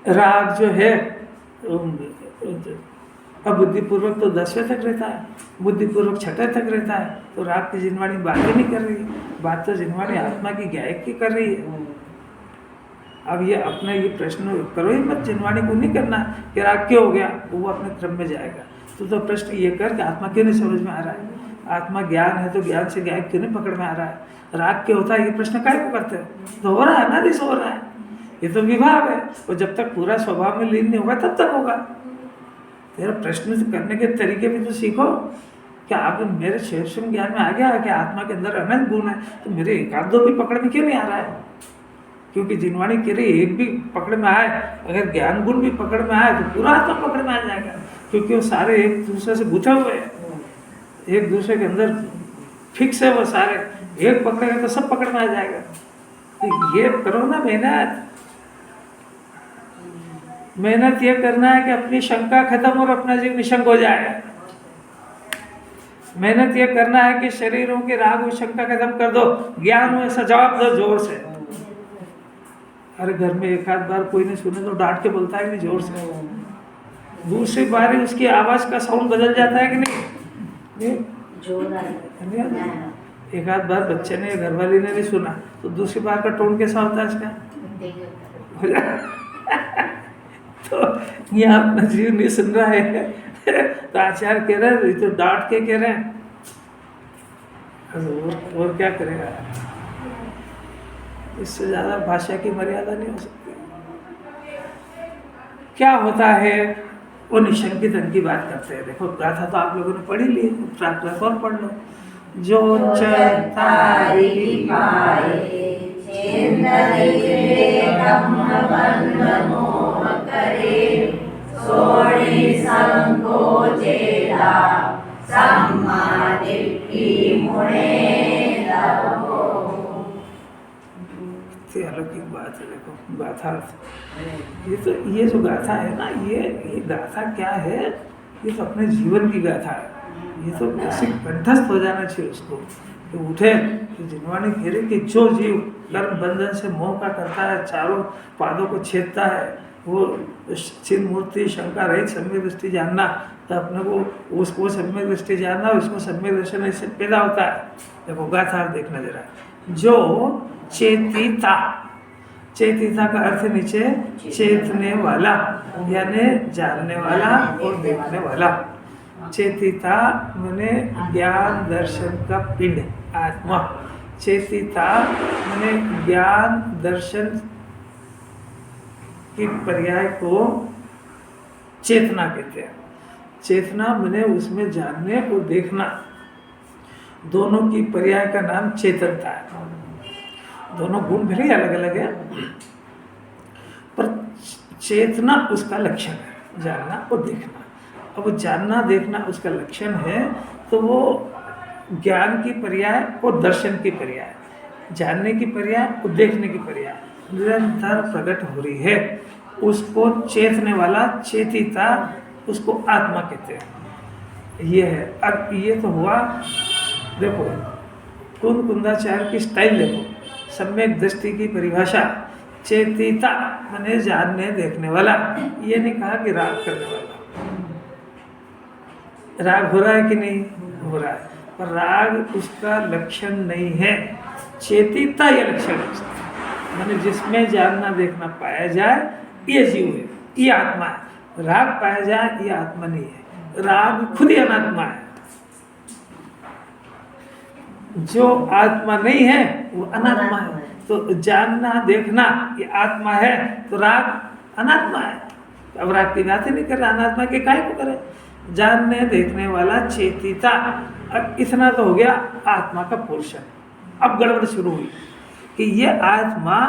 राग जो है अब बुद्धिपूर्वक तो 10वें तक रहता है, बुद्धिपूर्वक 6वें तक रहता है। तो राग की जिनवाणी बातें नहीं कर रही, बात तो जिनवाणी आत्मा की गायक की कर रही है। अब ये अपने ये प्रश्न करो ही मत, जिनवाणी को नहीं करना कि राग क्यों हो गया, वो अपने क्रम में जाएगा। तो प्रश्न ये कर कि आत्मा क्यों नहीं समझ में आ रहा है? आत्मा ज्ञान है तो ज्ञान से गायक क्यों नहीं पकड़ में आ रहा है? राग क्यों होता है? ये प्रश्न काय को करते हो? तो हो रहा है ना, दिस हो रहा है, ये तो विभाग है। और जब तक पूरा स्वभाव में लीन नहीं होगा तब तक होगा। तेरा प्रश्न करने के तरीके भी तो सीखो। क्या आप मेरे शेषम ज्ञान में आ गया है कि आत्मा के अंदर अनंत गुण है, तो मेरे एकाध दो भी पकड़ में क्यों नहीं आ रहा है? क्योंकि जिनवाणी कह रही एक भी पकड़ में आए, अगर ज्ञान गुण भी पकड़ में आए तो पूरा आत्मा पकड़ में आ जाएगा। क्योंकि वो सारे एक दूसरे से गुथे हुए हैं, एक दूसरे के अंदर फिक्स है। वो सारे एक पकड़ेगा तो सब पकड़ में आ जाएगा। तो ये करो ना मेहनत ये करना है कि अपनी शंका खत्म और अपना जीव निशंक हो जाए। मेहनत ये करना है कि शरीरों के राग और शंका खत्म कर दो, ज्ञान में ऐसा जवाब दो जोर से। अरे घर में एक आध बार कोई नहीं सुने तो डांट के बोलता है कि नहीं जोर से, दूसरी बार ही उसकी आवाज का साउंड बदल जाता है कि नहीं? एक आध बार बच्चे ने, घरवाली ने नहीं सुना तो दूसरी बार का टोन कैसा होता है इसका? तो ये अपना जीव नहीं सुन रहा है तो आचार्य कह रहे हैं, तो डांट के कह रहे हैं, और क्या करेगा? इससे ज्यादा भाषा की मर्यादा नहीं हो सकती। क्या होता है? वो निशंकित की बात करते हैं। देखो गाथा तो आप लोगों ने पढ़ी ली, प्राकृत और पढ़ लो। जो अलौकिक बात है। देखो गाथा, ये जो गाथा है ना, ये गाथा क्या है? ये तो अपने जीवन की गाथा है। ये तो ऐसे कंठस्थ हो जाना चाहिए उसको कि उठे कि जिनवाणी कह रही कि जो जीव कर्म बंधन से मोह का करता है, चारों पादों को छेदता है, वो चिन्ह मूर्ति शंका रहित सम्यक दृष्टि जानना, तो अपने को उसको सम्यक दृष्टि जानना, उसको सम्यक दर्शन ऐसे पैदा होता है। देखो गाथा देखना जरा। जो चेतिता, चेतिता का अर्थ नीचे चेतने वाला, यानी जानने वाला और देखने वाला। चेतिता मैंने ज्ञान दर्शन का पिंड आत्मा। चेतिता मैंने ज्ञान दर्शन की पर्याय को चेतना कहते हैं। चेतना मैंने उसमें जानने और देखना, दोनों की पर्याय का नाम चेतनता है। दोनों गुण भले अलग अलग है, पर चेतना उसका लक्षण है, जानना और देखना। अब जानना देखना उसका लक्षण है, तो वो ज्ञान की पर्याय और दर्शन की पर्याय, जानने की पर्याय और देखने की पर्याय निरंतर प्रकट हो रही है। उसको चेतने वाला चेतिता, उसको आत्मा कहते हैं। ये है। अब ये तो हुआ, देखो कुंद कुंदाचार्य की स्टाइल देखो, सम्यक दृष्टि की परिभाषा चेतिता माने जानने देखने वाला। ये नहीं कहा कि राग करने वाला। राग हो रहा है कि नहीं हो रहा है, पर राग उसका लक्षण नहीं है, चेतिता ये लक्षण है। माने जिसमें जानना देखना पाया जाए ये जीव है, ये आत्मा है। राग पाया जाए ये आत्मा नहीं है, राग खुद ही अनात्मा है। जो आत्मा नहीं है वो अनात्मा है। तो जानना देखना ये आत्मा है, तो राग अनात्मा है। अब राग की बात ही नहीं कर रहा, अनात्मा के काहे को करे। जानने देखने वाला चेतिता, अब इतना तो हो गया आत्मा का पोर्शन। अब गड़बड़ शुरू हुई कि ये आत्मा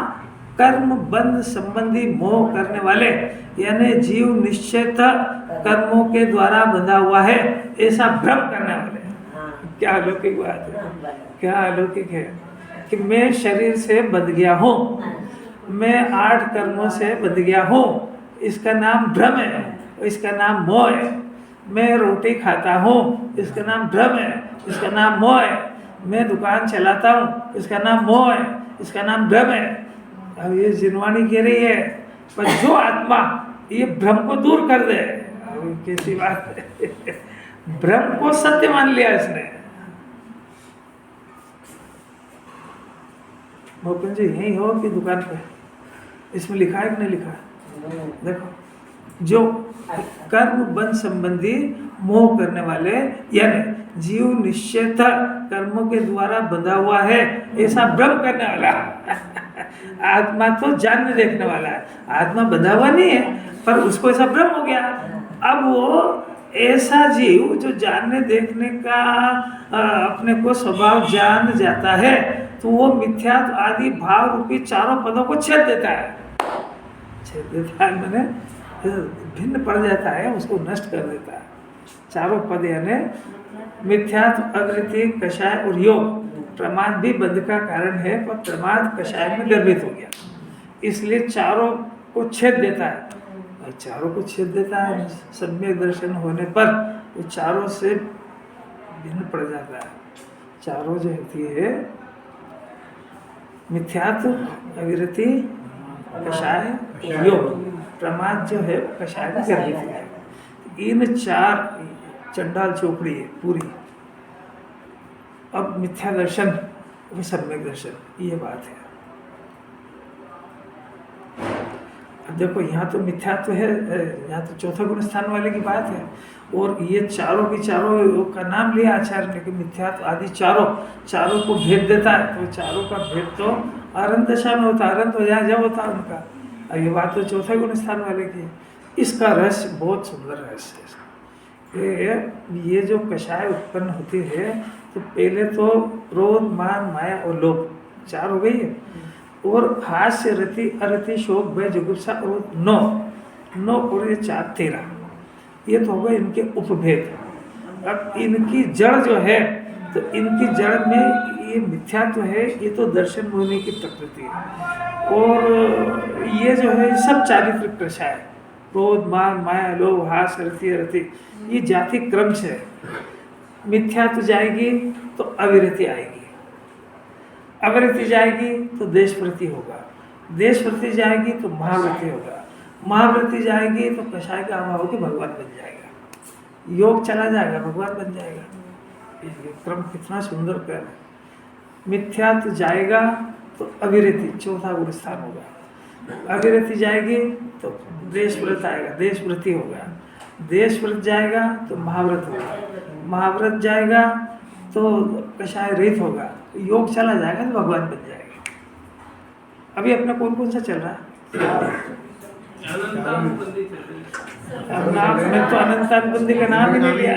कर्म बंध संबंधी मोह करने वाले, यानी जीव निश्चित कर्मों के द्वारा बंधा हुआ है, ऐसा भ्रम करने वाले। क्या अलौकिक बात है, क्या अलौकिक है कि मैं शरीर से बंध गया हूँ, मैं 8 कर्मों से बंध गया हूँ, इसका नाम भ्रम है, इसका नाम मोह है। मैं रोटी खाता हूँ, इसका नाम भ्रम है, इसका नाम मोह है। मैं दुकान चलाता हूँ, इसका नाम मोह है, इसका नाम भ्रम है। अब ये जिनवाणी कह रही है, पर जो आत्मा ये भ्रम को दूर कर दे, अब कैसी बात है। भ्रम को सत्य मान लिया इसने। भूपेंद्र जी यही हो कि दुकान पे, इसमें लिखा है कि नहीं लिखा है? देखो, जो कर्म बंध संबंधी मोह करने वाले, यानी जीव निश्चित कर्मों के द्वारा बंधा हुआ है, ऐसा भ्रम करने वाला। आत्मा तो जानने देखने वाला है, आत्मा बंधा हुआ नहीं है, पर उसको ऐसा भ्रम हो गया। अब वो ऐसा जीव जो जानने देखने का अपने को स्वभाव जान जाता है, तो वो मिथ्यात्व आदि भाव रूपी चारों पदों को छेद देता है। छेद देता है मैंने भिन्न पड़ जाता है, उसको नष्ट कर देता है। चारों पद यानी मिथ्यात्व, अवृत्ति, कषाय और योग। प्रमाद भी बंध का कारण है, पर प्रमाद कषाय में गर्भित हो गया, इसलिए चारों को छेद देता है। और चारों को छेद देता है, सम्यक दर्शन होने पर वो चारों से भिन्न पड़ जाता है। चारों जो होती है मिथ्यात्व, अविरति, कषाय, योग। प्रमाद जो है कषाय में गर्भित है। इन 4 चंडाल चौकड़ी है पूरी। अब मिथ्या दर्शन, वो सम्यक दर्शन, ये बात है। अब देखो यहाँ तो मिथ्यात्व है, यहाँ तो चौथा गुण स्थान वाले की बात है, और ये चारों की चारों का नाम लिया आचार्य ने कि मिथ्यात्व आदि चारों को भेद देता है। तो चारों का भेद तो अरंत दशा में होता है, अरंत हो जाए जब होता है उनका। और ये बात तो चौथा गुण स्थान वाले की। इसका रहस्य बहुत सुंदर रहस्य है। ये जो कषाय उत्पन्न होती है, तो पहले तो क्रोध, मान, माया और लोभ 4 हो गई है, और हास्य, रति, अरति, शोक, भय, जुगुप्सा और 9 और ये 4 13, ये तो हो गए इनके उपभेद। अब इनकी जड़ जो है, तो इनकी जड़ में ये मिथ्यात्व है, ये तो दर्शन होने की प्रकृति है। और ये जो है सब चारित्रिक कषाय, क्रोध, मान, माया, लोभ, हास्य, रति, अरति, ये जाति क्रम से। मिथ्यात्व जाएगी तो अविरति आएगी, अविरति जाएगी तो देशवृत्ति होगा, देशवृत्ति जाएगी तो महावृत्ति होगा, महावृत्ति जाएगी तो कषाय का अभाव होकर भगवान बन जाएगा, योग चला जाएगा, भगवान बन जाएगा। ये क्रम कितना सुंदर कर है। मिथ्यात्व जाएगा तो अविरति, चौथा गुण स्थान होगा। अविरति जाएगी तो देशव्रत आएगा, देशवृत्ति होगा। देशव्रत जाएगा तो महाव्रत होगा, महाव्रत जाएगा तो कषाय रहित होगा, योग चला जाएगा तो भगवान बन जाएगा। अभी अपना कौन कौन सा चल रहा है? अनंतानुबंधी चल रही है। अब नाम मैं तो अनंतानुबंधी का नाम ही नहीं लिया।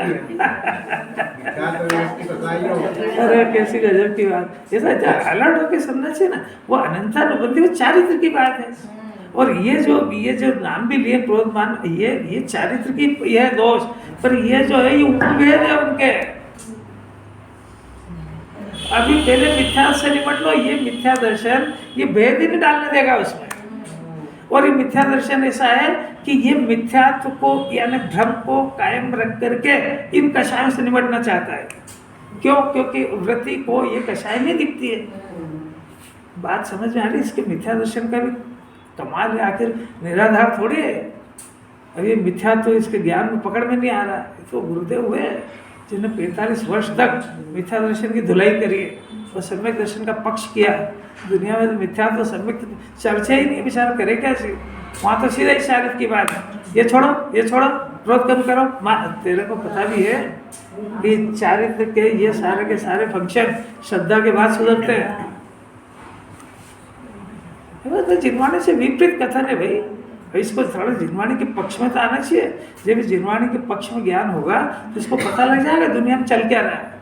अरे कैसी गजब की बात, ऐसा अलर्ट होके सुनना चाहिए ना। वो अनंतानुबंधी वो चारित्र की बात है। और ये जो नाम भी लिए क्रोधमान, ये चारित्र की यह दोष, पर ये जो है ये उपभेद है उनके। अभी पहले मिथ्या से निपट लो, ये मिथ्या दर्शन ये भेद ही नहीं डालने देगा उसमें। और ये मिथ्या दर्शन ऐसा है कि ये मिथ्यात्व को यानी भ्रम को कायम रख करके इन कषायों से निपटना चाहता है। क्यों? क्योंकि वृत्ति को ये कषाय नहीं दिखती है। बात समझ में आ रही? इसके मिथ्या दर्शन का भी कमाल है, आखिर निराधार थोड़ी है। अब ये मिथ्या तो इसके ज्ञान में पकड़ में नहीं आ रहा। तो गुरुदेव हुए जिन्हें 45 वर्ष तक मिथ्या दर्शन की धुलाई करी है और सम्यक दर्शन का पक्ष किया। दुनिया में तो मिथ्या तो सम्यक चर्चा ही नहीं, विचार करे क्या सी। वहाँ तो सीधा इशारत की बात है, ये छोड़ो क्रोध कम करो। तेरे को पता भी है कि चारित्र के ये सारे फंक्शन श्रद्धा के बाद सुधरते हैं। तो जिनवाणी से विपरीत कथन है भाई। इसको थोड़ा जिनवाणी के पक्ष में तो आना चाहिए। जब जिनवाणी के पक्ष में ज्ञान होगा तो इसको पता लग जाएगा दुनिया में चल क्या रहा है।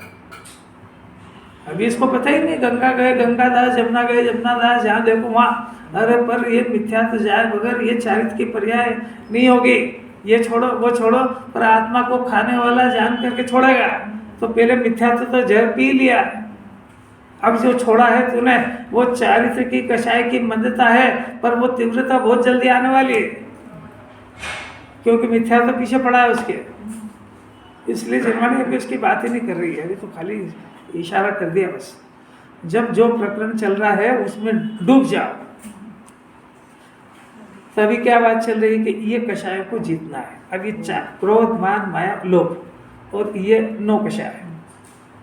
अभी इसको पता ही नहीं, गंगा गए गंगादास, जमुना गए जमुनादास, जहाँ देखो वहाँ। अरे पर ये मिथ्या तो जाए बगैर ये चारित्र की पर्याय नहीं होगी। ये छोड़ो वो छोड़ो, पर आत्मा को खाने वाला जान करके छोड़ेगा। तो पहले मिथ्या तो जहर पी लिया, अब जो छोड़ा है तूने वो चारित्र की कषाय की मंदता है, पर वो तीव्रता बहुत जल्दी आने वाली है, क्योंकि मिथ्या तो पीछे पड़ा है उसके। इसलिए जिनवाणी अभी उसकी बात ही नहीं कर रही है, अभी तो खाली इशारा कर दिया बस। जब जो प्रकरण चल रहा है उसमें डूब जाओ। तभी क्या बात चल रही है कि ये कषायों को जीतना है। अब ये क्रोध मान माया लोभ और ये 9 कषाय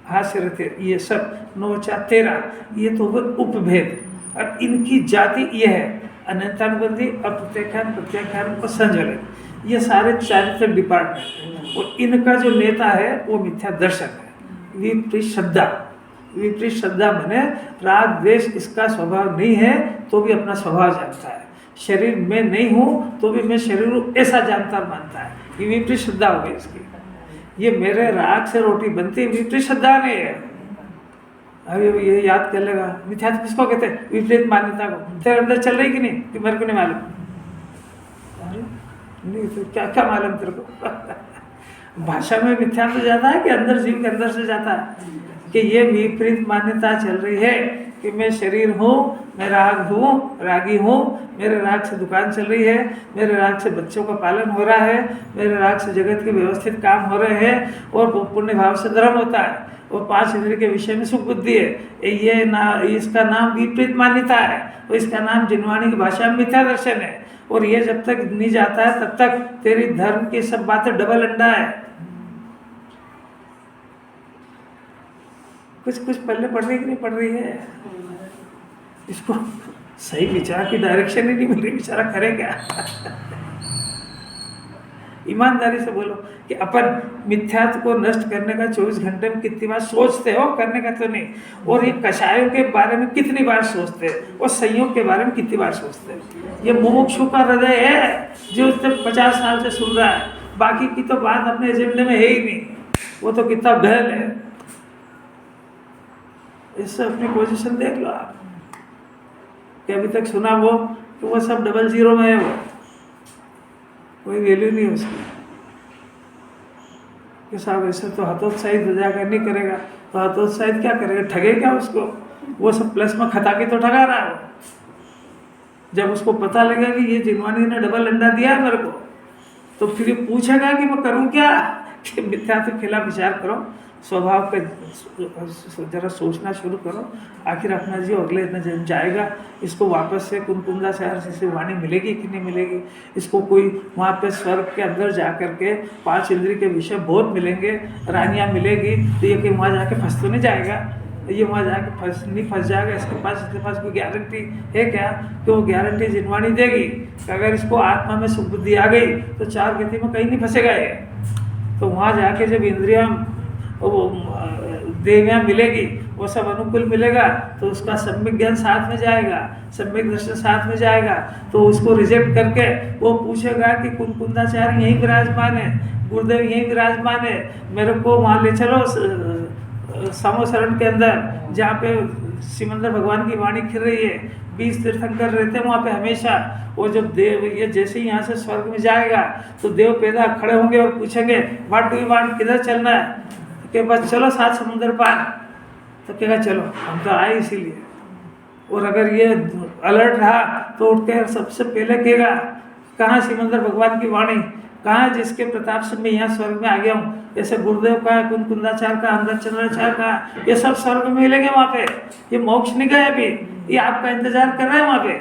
हास्य रथ, ये सब 9 4 13, ये तो उपभेद। और इनकी जाति ये है अनंतानुबंधी, अप्रत्याख्यान, प्रत्याख्यान और संज्वलन। ये सारे चारित्र डिपार्टमेंट। और इनका जो नेता है वो मिथ्या दर्शन है। विपरीत श्रद्धा माने राग द्वेष इसका स्वभाव नहीं है तो भी अपना स्वभाव जानता है। शरीर में नहीं हूँ तो भी मैं शरीर ऐसा जानता मानता है। ये विपरीत श्रद्धा हो गई इसकी। ये मेरे राग से रोटी बनती, विपरीत श्रद्धा नहीं है। अभी ये याद कर लेगा, मिथ्या किसको कहते हैं? विपरीत मान्यता को। तेरे अंदर चल रही कि नहीं कि मेरे को नहीं मालूम? अरे नहीं तो क्या मालूम तेरे को? भाषा में मिथ्या तो जाता है कि अंदर जीव के अंदर से जाता है कि ये विपरीत मान्यता चल रही है कि मैं शरीर हूँ, मैं राग हूँ, रागी हूँ, मेरे राग से दुकान चल रही है, मेरे राग से बच्चों का पालन हो रहा है, मेरे राग से जगत के व्यवस्थित काम हो रहे हैं और पुण्य भाव से धर्म होता है और 5 इंद्रिय के विषय में सुख बुद्धि है। ये इसका नाम विपरीत मान्यता है और इसका नाम जिनवाणी की भाषा में मिथ्या दर्शन है। और ये जब तक नहीं जाता है तब तक तेरी धर्म की सब बातें डबल अंडा है। कुछ पल्ले पड़ रही कि नहीं पड़ रही है? इसको सही विचार की डायरेक्शन ही नहीं मिल रही, बेचारा करे क्या? ईमानदारी से बोलो कि अपन मिथ्यात्व को नष्ट करने का 24 घंटे में कितनी बार सोचते हो? करने का तो नहीं। और ये कषायों के बारे में कितनी बार सोचते हैं और संयोग के बारे में कितनी बार सोचते हैं? ये मुमुक्षु का हृदय है जो उसने 50 साल से सुन रहा है, बाकी की तो बात अपने एजेंडे में है ही नहीं। वो तो कितना बहल है। इससे अपनी पोजीशन देख लो आप कि अभी तक सुना वो तो वो सब डबल जीरो में है, वो कोई वैल्यू नहीं है उसकी। कि साहब ऐसे तो हतोत्साहित हो जाएगा, नहीं करेगा तो हतोत्साहित क्या करेगा? ठगेगा उसको। वो सब प्लस में खता के तो ठगा रहा है। जब उसको पता लगेगा कि ये जिनवाणी ने डबल अंडा दिया है मेरे को, तो फिर ये पूछेगा कि मैं करूँ क्या? कि मिथ्या के खिलाफ विचार करो, स्वभाव पे जरा सोचना शुरू करो। आखिर अपना जीव अगले जन्म जाएगा, इसको वापस से कुंकुंदा शहर से वाणी मिलेगी कि नहीं मिलेगी? इसको कोई वहाँ पे स्वर्ग के अंदर जा कर के 5 इंद्रिय के विषय बहुत मिलेंगे, रानियाँ मिलेगी, तो ये कि वहाँ जाके फंस तो नहीं जाएगा? ये वहाँ जाके फंस जाएगा? इसके पास कोई गारंटी है क्या कि वो गारंटी जिनवाणी देगी कि अगर इसको आत्मा में सुख बुद्धि आ गई तो 4 गति में कहीं नहीं फंसेगा ये? तो वहाँ जाके जब इंद्रियाँ वो देवियाँ मिलेगी वो सब अनुकूल मिलेगा तो उसका सम्यक ज्ञान साथ में जाएगा, सम्यक दर्शन साथ में जाएगा। तो उसको रिजेक्ट करके वो पूछेगा कि कुंदाचार्य यहीं विराजमान है, गुरुदेव यहीं विराजमान है, मेरे को वहाँ ले चलो समोसरण के अंदर जहाँ पे सिमंदर भगवान की वाणी खिल रही है, 20 तीर्थंकर रहते हैं वहाँ पे हमेशा। वो जब देव ये जैसे ही यहाँ से स्वर्ग में जाएगा तो देव पैदा खड़े होंगे और पूछेंगे व्हाट डू यू वांट, किधर चलना है? के बस चलो 7 समुंदर पार। तो कहेगा चलो हम तो आए इसीलिए। और अगर ये अलर्ट रहा तो उठ कर सबसे पहले कहेगा कहाँ सिमंदर भगवान की वाणी, कहाँ जिसके प्रताप से मैं यहाँ स्वर्ग में आ गया हूँ। जैसे गुरुदेव का, कुंदाचार्य का, अमृतचंद्राचार्य का, ये सब स्वर्ग में मिलेंगे वहाँ पे। ये मोक्ष नहीं गए अभी, ये आपका इंतजार कर रहे हैं वहाँ पे।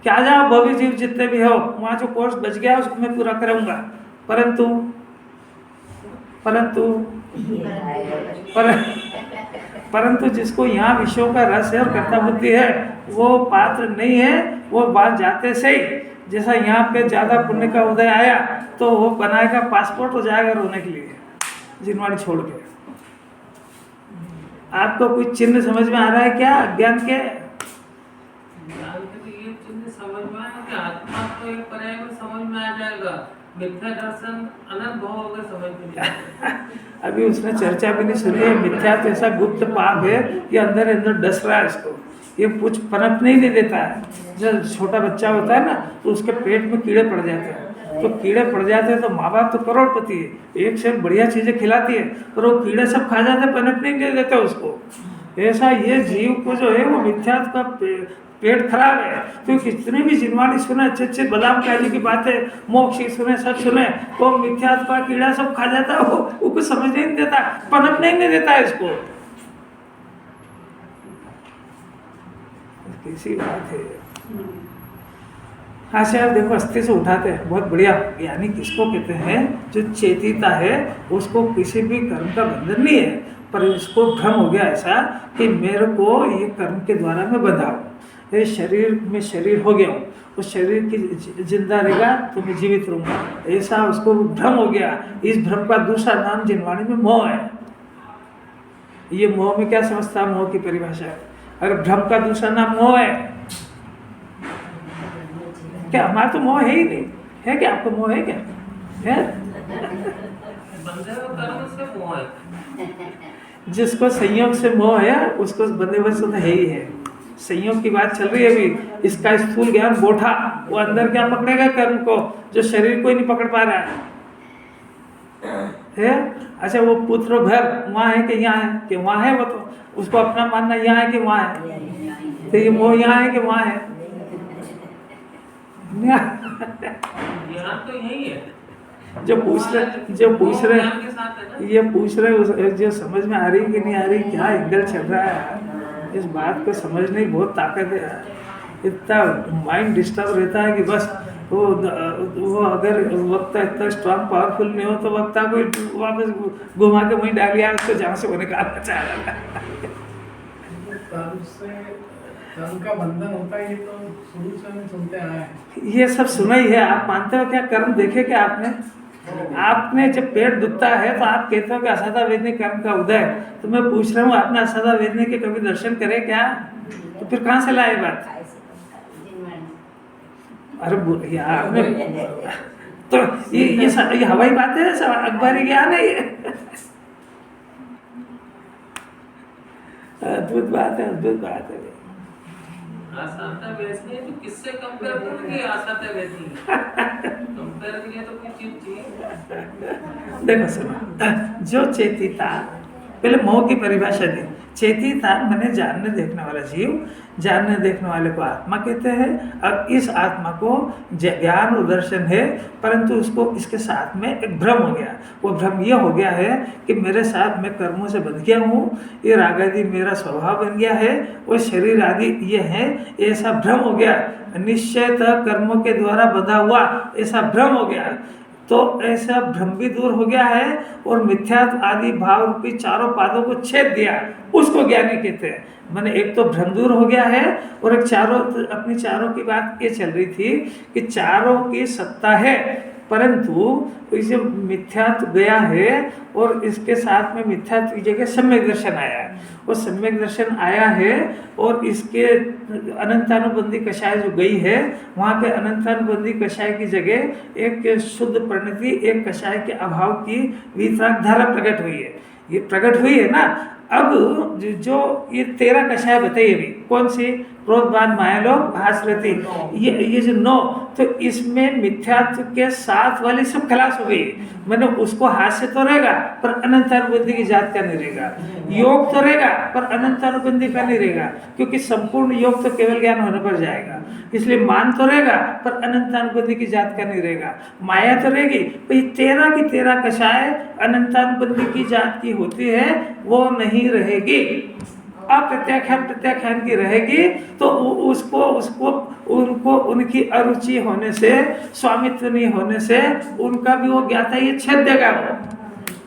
क्या जाओ भव्य जीव जितने भी हो, वहाँ जो कोर्स बच गया उसको मैं पूरा करूँगा। परंतु परंतु जिसको यहाँ विषयों का रस है और कर्ता बुद्धि है वो पात्र नहीं है। वो बात जाते से ही जैसा यहाँ पे ज़्यादा पुण्य का उदय आया तो वो बनाएगा, पासपोर्ट हो जाएगा रोने के लिए जिनवाड़ी छोड़ के। आपको कोई चिन्ह समझ में आ रहा है क्या अज्ञान के? ज्ञान के लिए ये चिन्ह समझ में आया कि आत्मा तो एक पर्याय में समझ में आ जाएगा, मिथ्या दर्शन अनंत भाव होकर समझ में नहीं आएगा। अभी उसने चर्चा भी नहीं सुनी है। मिथ्या तो ऐसा गुप्त पाप है कि अंदर अंदर डस रहा है इसको, ये कुछ पनप नहीं देता है। जब छोटा बच्चा होता है ना तो उसके पेट में कीड़े पड़ जाते हैं, तो कीड़े पड़ जाते हैं तो माँ बाप तो करोड़पति है, एक से बढ़िया चीज़ें खिलाती है, पर वो कीड़े सब खा जाते हैं, पनप नहीं दे देते उसको। ऐसा ये जीव को जो है वो मिथ्या का पेट खराब है। तो कितनी भी जिनवाणी सुने, अच्छे अच्छे बादाम काजू की बातें, मोक्ष की सुने, सब सुने, वो मिथ्या का कीड़ा सब खा जाता है। वो कुछ समझ नहीं देता, पनप नहीं देता है इसको। कैसी बात है। हाँ से आप देखो अस्थि से उठाते हैं, बहुत बढ़िया। यानी किसको कहते हैं? जो चेतिता है उसको किसी भी कर्म का बंधन नहीं है, पर इसको भ्रम हो गया ऐसा कि मेरे को ये कर्म के द्वारा मैं बंधा हूँ, ये शरीर में शरीर हो गया हूँ, उस शरीर की जिंदा रहेगा तो मैं जीवित रहूँगा, ऐसा उसको भ्रम हो गया। इस भ्रम का दूसरा नाम जिनवाणी में मोह है। ये मोह में क्या समझता? मोह की परिभाषा है। अगर भ्रम का दूसरा नाम मोह है क्या? हमारा तो मोह है ही नहीं है। क्या आपको मोह है? क्या है? बंधे हुए कर्म से मोह है। जिसको संयोग से मोह है उसको बंधे हुए से है ही है। संयोग की बात चल रही है अभी। इसका स्थूल ज्ञान बोठा, वो अंदर क्या पकड़ेगा कर्म को, जो शरीर को ही नहीं पकड़ पा रहा है। अच्छा वो पुत्र घर वहाँ है कि यहाँ है? कि वहाँ है। वो तो उसको अपना मानना यहाँ है कि वहाँ है, तो ये मोह यहाँ है कि वहाँ है? ज्ञान तो यही है। जो पूछ रहे ये पूछ रहे जो समझ में आ रही कि नहीं आ रही, क्या एंगल चल रहा है, इस बात को समझने की बहुत ताकत है। इतना माइंड डिस्टर्ब रहता है कि बस वो अगर वक्ता इतना स्ट्रांग पावरफुल नहीं हो तो वक्ता को वापस घुमा के वहीं डाल दिया उसको जहाँ से वो निकालना चाह रहा है। कर्म का बंधन होता है, ये तो शुरू से हम सुनते आए हैं। ये सब सुना ही है। आप मानते हो क्या? कर्म देखे क्या आपने? आपने जब पेट दुखता है तो आप कहते हो कि असाधा वेदनी कर्म का उदय। तो मैं पूछ रहा हूँ आपने असाधा वेदनी के कभी दर्शन करे क्या? तो फिर कहाँ से लाए बात? अरे यार आपने तो ये हवाई बात है, अखबारी ज्ञान है ये। अद्भुत बात है, अद्भुत बात है। आसाता वैसे तो किससे कंपेयर करोगे? आसाता वैसे कंपेयर के लिए तो कोई चीज चाहिए। देखो सुनो, जो चेतिता, पहले मोह की परिभाषा दी। चेतिता मैंने जानने देखने वाला जीव, जानने देखने वाले को आत्मा कहते हैं। अब इस आत्मा को ज्ञान और दर्शन है, परंतु उसको इसके साथ में एक भ्रम हो गया। वो भ्रम ये हो गया है कि मेरे साथ मैं कर्मों से बंध गया हूँ, ये राग आदि मेरा स्वभाव बन गया है, और शरीर आदि ये है, ऐसा भ्रम हो गया। निश्चयतः कर्मों के द्वारा बंधा हुआ ऐसा भ्रम हो गया। तो ऐसा भ्रम भी दूर हो गया है और मिथ्यात्व आदि भाव रूपी चारों पादों को छेद दिया, उसको ज्ञानी कहते हैं। मैंने एक तो भ्रम दूर हो गया है, और एक अपनी चारों की बात ये चल रही थी कि चारों की सत्ता है, परंतु इसे मिथ्यात्व गया है और इसके साथ में मिथ्यात्व की जगह सम्यक दर्शन आया है। वो सम्यक दर्शन आया है और इसके अनंतानुबंधी कषाय जो गई है, वहाँ पे अनंतानुबंधी कषाय की जगह एक शुद्ध परिणति, एक कषाय के अभाव की वीतराग धारा प्रकट हुई है। ये प्रकट हुई है ना। अब जो ये 13 कषाय बताइए भी, कौन सी? क्रोधवाद, मायालोभ, भास्वती, ये जो 9, तो इसमें मिथ्यात्व के साथ वाली सब खलास हो गई। मैंने उसको हाथ से तो रहेगा पर अनंतानुबंधी की जात का नहीं रहेगा, योग तो रहेगा पर अनंतानुबंधी का नहीं रहेगा, क्योंकि संपूर्ण योग तो केवल ज्ञान होने पर जाएगा। इसलिए मान तो रहेगा पर अनंतानुबंधी की जात का नहीं रहेगा, माया तो रहेगी। तो ये 13 की 13 कषाय अनंतानुबंधी की जात की होती है, वो नहीं रहेगी। अप्रत्याख्यान प्रत्याख्यान की रहेगी तो उनको उनकी अरुचि होने से, स्वामित्व नहीं होने से उनका भी वो ज्ञाता ये छेद देगा। वो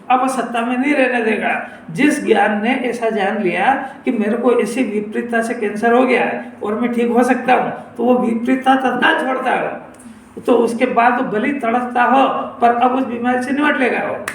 अब वो सत्ता में नहीं रहने देगा। जिस ज्ञान ने ऐसा जान लिया कि मेरे को ऐसी विपरीतता से कैंसर हो गया है और मैं ठीक हो सकता हूँ, तो वो विपरीतता तत्काल छोड़ता है। तो उसके बाद वो भले तड़पता हो पर अब उस बीमारी से निपट लेगा वो।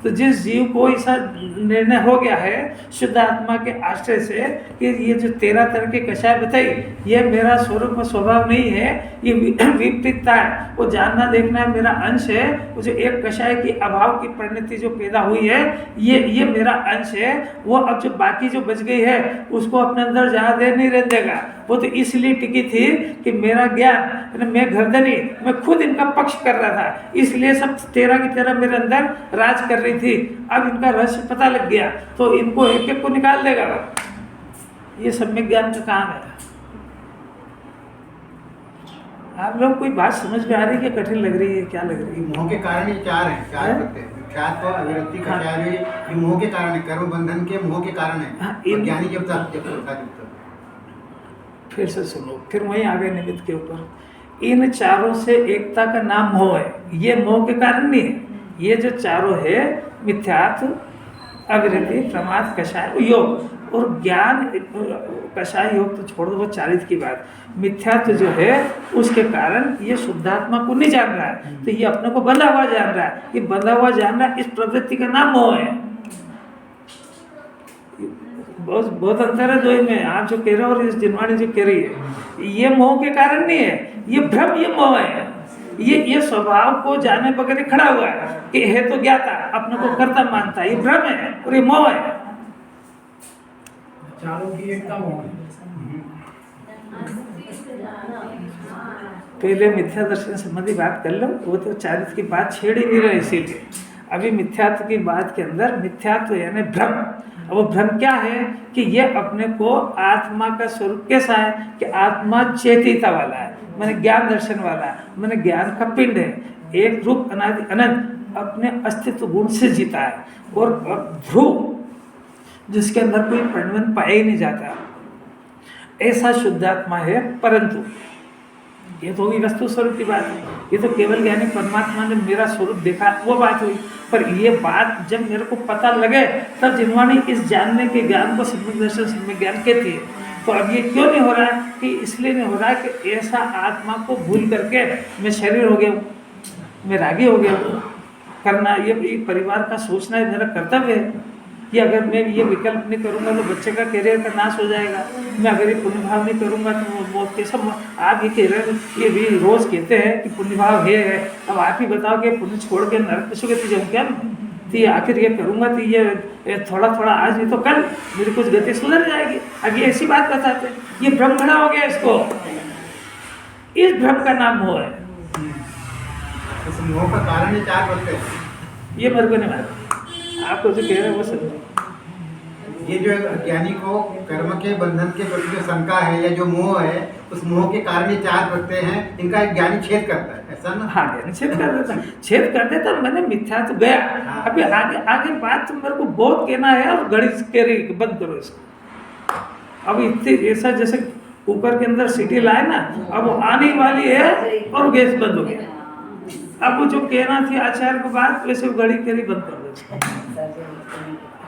तो जिस जीव को ऐसा निर्णय हो गया है शुद्ध आत्मा के आश्रय से कि ये जो 13 तरह के कषाय बताई, ये मेरा स्वरूप और स्वभाव नहीं है, ये विपरीतता है, वो जानना देखना है मेरा अंश है। वो जो एक कषाय की अभाव की परिणति जो पैदा हुई है, ये मेरा अंश है। वो अब जो बाकी जो बच गई है उसको अपने अंदर ज़्यादा देर नहीं रह देगा। वो तो इसलिए टिकी थी कि मेरा ज्ञान, मैं गर्दनी, मैं खुद इनका पक्ष कर रहा था, इसलिए सब 13 की 13 मेरे अंदर राज कर रही थी। अब इनका रहस्य पता लग गया तो इनको एक एक को निकाल देगा। ये सम्यक ज्ञान का काम है। आप लोग कोई बात समझ में आ रही है कि कठिन लग रही है, क्या लग रही है? मोह के कारण ये 4 हैं, 4 करते हैं। ख्यात और अविरक्ति कषाय ये मोह के कारण है, कर्म बंधन के मोह के कारण है। और ज्ञानी जब तक फिर से सुनो, फिर वहीं आ गए निमित्त के ऊपर। इन चारों से एकता का नाम मोह है। ये मोह के कारण नहीं है। ये जो चारों है, मिथ्यात्व, अविरति, प्रमाद, कषाय, योग और ज्ञान। कषाय योग तो छोड़ दो, वो चारित्र की बात। मिथ्यात्व जो है उसके कारण ये शुद्धात्मा को नहीं जान रहा है, तो ये अपने को बंधा हुआ जान रहा है। ये बंधा हुआ जान रहा है, इस प्रवृत्ति का नाम मोह है। बहुत अंतर है दो में। आप जो कह रहे हो और इस जिनवाणी जो कह रही है, ये मोह के कारण नहीं है, ये भ्रम, ये मोह है। ये स्वभाव को जाने बगैर खड़ा हुआ है कि है तो ज्ञाता, अपने को कर्ता मानता है, ये भ्रम है और ये मोह है। चारों की एकता मोह है। पहले मिथ्या दर्शन संबंधी बात कर लो, वो तो चारित्र की बात छेड़ ही नहीं रहे। इसीलिए अभी मिथ्यात्व की बात के अंदर, मिथ्यात्व यानी भ्रम। अब वो भ्रम क्या है कि ये अपने को आत्मा का स्वरूप कैसा है कि आत्मा चेतिता वाला है, मैंने ज्ञान दर्शन वाला है, मैंने ज्ञान का पिंड है, एक रूप अनादि अनंत अपने अस्तित्व गुण से जीता है। और ध्रुव जिसके अंदर कोई परिणमन पाया ही नहीं जाता, ऐसा शुद्धात्मा है। परंतु ये तो हुई वस्तु स्वरूप की बात है, ये तो केवल ज्ञानी परमात्मा ने मेरा स्वरूप देखा, वो बात हुई। पर ये बात जब मेरे को पता लगे तब जिनवाणी इस जानने के ज्ञान को सम्यक दर्शन, सम्यक ज्ञान कहती है। तो अब ये क्यों नहीं हो रहा है कि इसलिए नहीं हो रहा है कि ऐसा आत्मा को भूल करके मैं शरीर हो गया हूँ, मैं रागी हो गया हूँ। करना ये परिवार का सोचना है, मेरा कर्तव्य है कि अगर मैं ये विकल्प नहीं करूँगा तो बच्चे का करियर का नाश हो जाएगा। मैं अगर ये पुण्य भाव नहीं करूँगा तो वो कैसा। आप ये कह रहे हैं, ये भी रोज़ कहते हैं कि पुण्य भाव है। अब आप ही बताओ कि पुण्य छोड़ के नरक में सुगति जाऊँ क्या? तो ये आखिर ये करूँगा तो ये थोड़ा थोड़ा आज नहीं तो कल मेरी कुछ गति सुधर जाएगी। अब ये ऐसी बात बताते हैं, ये भ्रम खड़ा हो गया। इसको, इस भ्रम का नाम मोह है। इस मोह का कारण ये 4 करते हैं। ये मेरे को नहीं मालूम, आपको जो कह रहे हैं वो समझो। ये जो अज्ञानी को कर्म के बंधन के प्रति जो शंका है या जो मोह है, उस मोह के कारण ये 4 प्रत्यय हैं, इनका एक ज्ञानी छेद करता है, ऐसा ना? हाँ, ज्ञानी छेद कर देता, छेद कर देता। मैंने मिथ्या तो गया। हाँ। अभी आगे बात तो मेरे को बहुत कहना है और घड़ी कह रही बंद करो इसको। अब इतनी ऐसा जैसे कुकर के अंदर सीटी लाए ना, अब वो आने वाली है और गैस बंद हो गया। अब वो जो कहना थी आचार्य को बात, वैसे घड़ी कह रही बंद कर दो।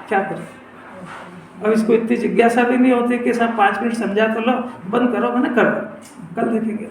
क्या करें? अब इसको इतनी जिज्ञासा भी नहीं होती कि सब 5 मिनट समझा तो लो, बंद करो, मैंने कर दो, कल देखेंगे।